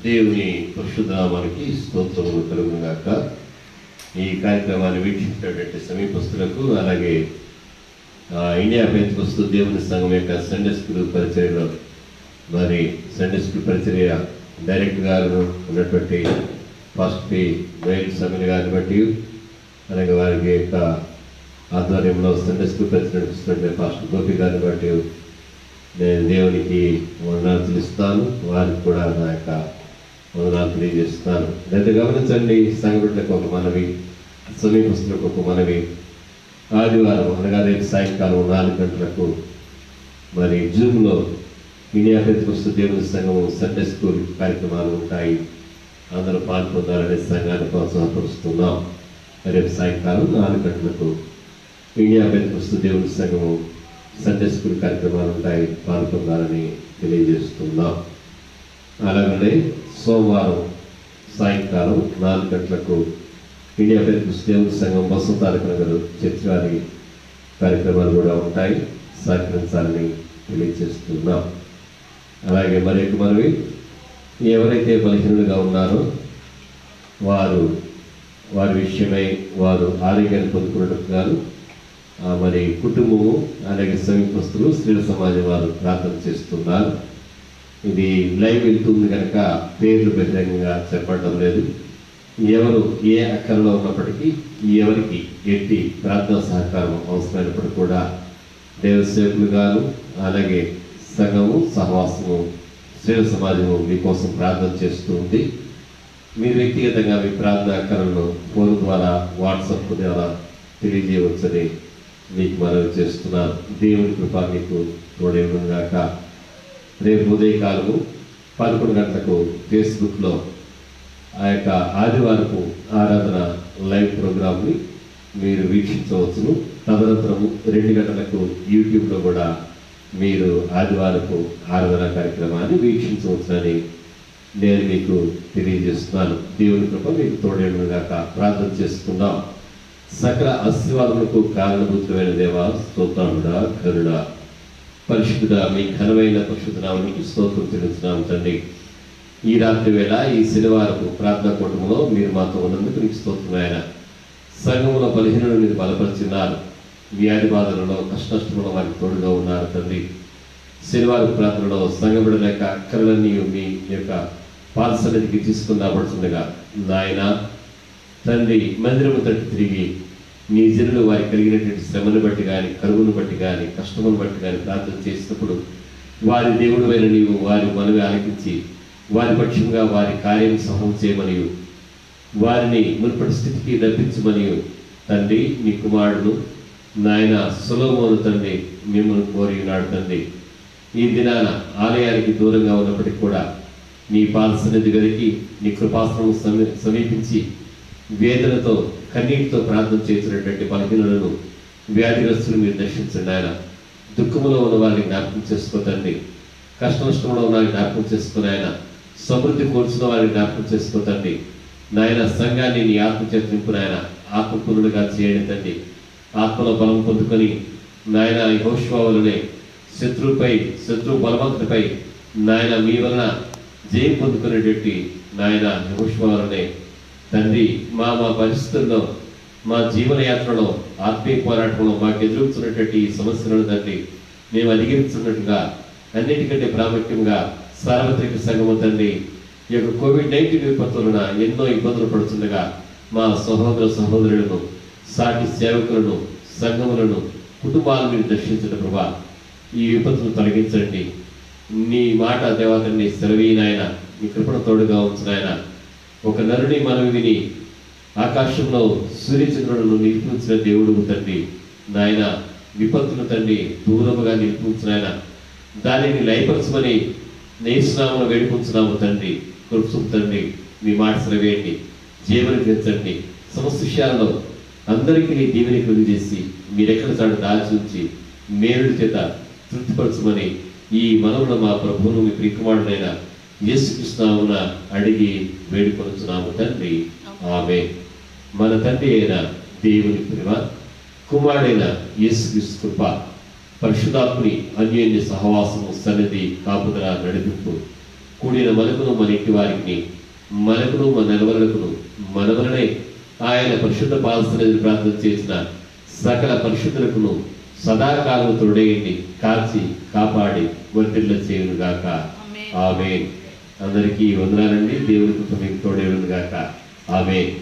దేవుని పరిశుద్ధనామానికి స్తోత్రములు కలుగును గాక. ఈ కార్యక్రమాన్ని వీక్షించినటువంటి సమీపస్తులకు, అలాగే ఇండియా పెంచుకొస్తూ దేవుని సంఘం యొక్క సండే స్కూల్ పరిచర్యలో మరి సండే స్కూల్ పరిచర్య డైరెక్టర్ గారు ఉన్నటువంటి ఫస్ట్ పి వేల్ సమీర్ గారిని బట్టి, అలాగే వారికి యొక్క ఆధ్వర్యంలో సండే స్కూల్ పరిచర్య నడిపిస్తున్నటువంటి ఫస్ట్ గోపి గారిని బట్టి నేను దేవునికి వందనాలు తెలుస్తాను. వారికి కూడా నా యొక్క వందనాలు తెలియజేస్తున్నాను. అయితే గమనించండి, సంఘటనకు ఒక మనవి, సమీపస్తులకు ఒక మనవి. ఆదివారం అనగా రేపు సాయంకాలం 4 గంటలకు మరి జూమ్లో ఇండియా పెంచుకొస్తూ దేవుని సంఘం సండే స్కూల్ కార్యక్రమాలు ఉంటాయి. అందరూ పాల్పొందాలనే సంఘాన్ని ప్రోత్సాహపరుస్తున్నాం. రేపు సాయంకాలం 4 గంటలకు ఇండియా పెంచుకొస్తూ దేవుని సంఘము సండే స్కూల్ కార్యక్రమాలు ఉంటాయి, పాల్పొందాలని తెలియజేస్తున్నాం. అలాగనే సోమవారం సాయంకాలం 4 గంటలకు ఇండియా పెంచుకొస్తూ దేవుని సంఘం బస్సు తారక నగర్ చర్చి వారి కార్యక్రమాలు కూడా ఉంటాయి, సహకరించాలని తెలియజేస్తున్నాం. అలాగే మరొక మనవి, ఎవరైతే బలహీనులుగా ఉన్నారో వారి విషయమై వారు ఆరోగ్యాన్ని పొందుకున్నట్టు గాను మరి కుటుంబము, అలాగే సమీపస్తులు, స్త్రీల సమాజం వారు ప్రార్థన చేస్తున్నారు. ఇది లైవ్ వెళ్తుంది కనుక పేర్లు బహిరంగంగా చెప్పడం లేదు. ఎవరు ఏ అక్కరలో ఉన్నప్పటికీ ఎవరికి ఎట్టి ప్రార్థన సహకారం అవసరమైనప్పుడు కూడా దేవ సేవకులు గాను, అలాగే సంఘము సహవాసము శ్రేణ సమాజము మీకోసం ప్రార్థన చేస్తూ ఉంది. మీరు వ్యక్తిగతంగా మీ ప్రార్థనాకరణను ఫోన్ ద్వారా వాట్సాప్ ద్వారా తెలియజేయవచ్చని మీకు మనవి చేస్తున్నాను. దేవుని కృప మీకు తోడేగాక. రేపు ఉదయకాలము 11 గంటలకు ఫేస్బుక్లో ఆ యొక్క ఆదివారపు ఆరాధన లైవ్ ప్రోగ్రామ్ని మీరు వీక్షించవచ్చును. తదనంతరము 2 గంటలకు యూట్యూబ్లో కూడా మీరు ఆదివారపు ఆరాధన కార్యక్రమాన్ని వీక్షించవచ్చునని నేను మీకు తెలియజేస్తున్నాను. దేవుని కృప మీకు తోడేగాక. ప్రార్థన చేసుకుందాం. సకల ఆశీర్వాదములకు కారణభూతమైన దేవా, స్తోత్రముడా, కరుడా, పరిశుద్ధుడా, మీ ఘనమైన పరిశుద్ధ నామమునకు స్తోత్రం చెల్లిస్తున్నాము తండ్రి. ఈ రాత్రి వేళ ఈ శనివారపు ప్రార్థనా కూటములో మీరు మాతో ఉన్నందుకు మీకు స్తోత్రమైన. సంఘములో బలహీనులను మీరు బలపరిచినారు. వ్యాధి బాధలలో కష్టనష్టంలో వారికి తోడుగా ఉన్నారు తండ్రి. శనివారం ప్రార్థనలో సంఘబిడ్డల యొక్క అక్కర్లన్నీ మీ యొక్క పాదసన్నిధికి తీసుకుని రాబడుతుండగా నాయన తండ్రి, మందిరము తట్టు తిరిగి నీ జనులు వారికి కలిగినటువంటి శ్రమను బట్టి కానీ, కరువును బట్టి కానీ, కష్టమును బట్టి కానీ ప్రార్థన చేసినప్పుడు వారి దేవుడు అయిన నీవు వారి మనవి ఆలకించి వారి పక్షంగా వారి కార్యం సహం చేయమని, వారిని మునుపటి స్థితికి రప్పించమని తండ్రి నీ కుమారుడు నాయన సొలొమోను తండ్రి మిమ్మల్ని కోరి ఉన్నాడు తండ్రి. ఈ దినాన ఆలయానికి దూరంగా ఉన్నప్పటికీ కూడా నీ పాద సన్నిధి గదికి నీ కృపాసనం సమీపించి వేదనతో కన్నీటితో ప్రార్థన చేసినటువంటి బలహీనులను, వ్యాధిగ్రస్తులను మీరు దర్శించండి ఆయన. దుఃఖంలో ఉన్న వారిని జ్ఞాపకం చేసుకోతండి. కష్ట నష్టంలో ఉన్న వారిని జ్ఞాపకం చేసుకుని ఆయన. సమృద్ధి కోల్చిన వారిని జ్ఞాపకం చేసుకోతండి నాయన. సంఘాన్ని నీ ఆత్మ చేత నింపున ఆయన. ఆత్మపూర్ణుడిగా చేయండి తండ్రి. ఆత్మలో బలం పొందుకొని నాయన యెహోషువ వలనే శత్రు బలవంతుడిపై నాయన మీ వలన జయం పొందుకునేటువంటి నాయన యెహోషువ వలనే తండ్రి మా పరిస్థితుల్లో, మా జీవన యాత్రలో, ఆత్మీయ పోరాటంలో మాకు ఎదురవుతున్నటువంటి ఈ సమస్యలను తండ్రి మేము అధిగమించున్నట్టుగా, అన్నిటికంటే ప్రాముఖ్యంగా సార్వత్రిక సంఘము తండ్రి ఈ యొక్క COVID-19 విపత్తు వలన ఎన్నో ఇబ్బందులు పడుతుండగా మా సహోదరులను, సాటి సేవకులను, సంఘములను, కుటుంబాలను మీరు దర్శించిన ప్రభా, ఈ విపత్తును తొలగించండి. నీ మాట దేవతని సెలవీనాయన, నీ కృపణ తోడుగా ఉంచునాయన. ఒక నరుని మనవి విని ఆకాశంలో సూర్యచంద్రులను నిలిపించిన దేవుడు తండ్రి నాయన. విపత్తును తండ్రి దూరముగా నిలిపించినాయన. దానిని లయపరచమని నేస్తున్నామని వేడుకుంటున్నాము తండ్రి. కృపం తండ్రి మీ మాట సెలవేయండి, జీవన పెంచండి. సమస్త విషయాల్లో అందరికీ నీ దీవెని కలుగు చేసి మీరెక్కడ చాటు దాచి ఉంచి మేలుడి చేత తృప్తిపరచమని ఈ మనవుల మా ప్రభువును మీ ప్రియకుమారుడైన యేసుక్రీస్తునామమున అడిగి వేడుకొనుచున్నాము తండ్రి. ఆమేన్. మన తండ్రి అయిన దేవుని ప్రేమ, కుమారుడైన యేసుక్రీస్తు కృప, పరిశుద్ధాత్ముని అన్యోన్య సహవాసము, సన్నిధి, కాపుదల, నడిపింపు కూడిన మనకును మన ఇంటి వారికి, మనకును మన నెలవలకును మన వలనే ఆయన పరిశుద్ధ పాద సన్నిధిని ప్రార్థన చేసిన సకల పరిశుద్ధులకును సదాకాలం తోడేయండి, కాచి కాపాడి వర్తిల్ల చేయునుగాక. ఆమేన్. అందరికీ వందనాలండి. దేవుడి కృప మీకు తోడేయునుగాక. ఆమేన్.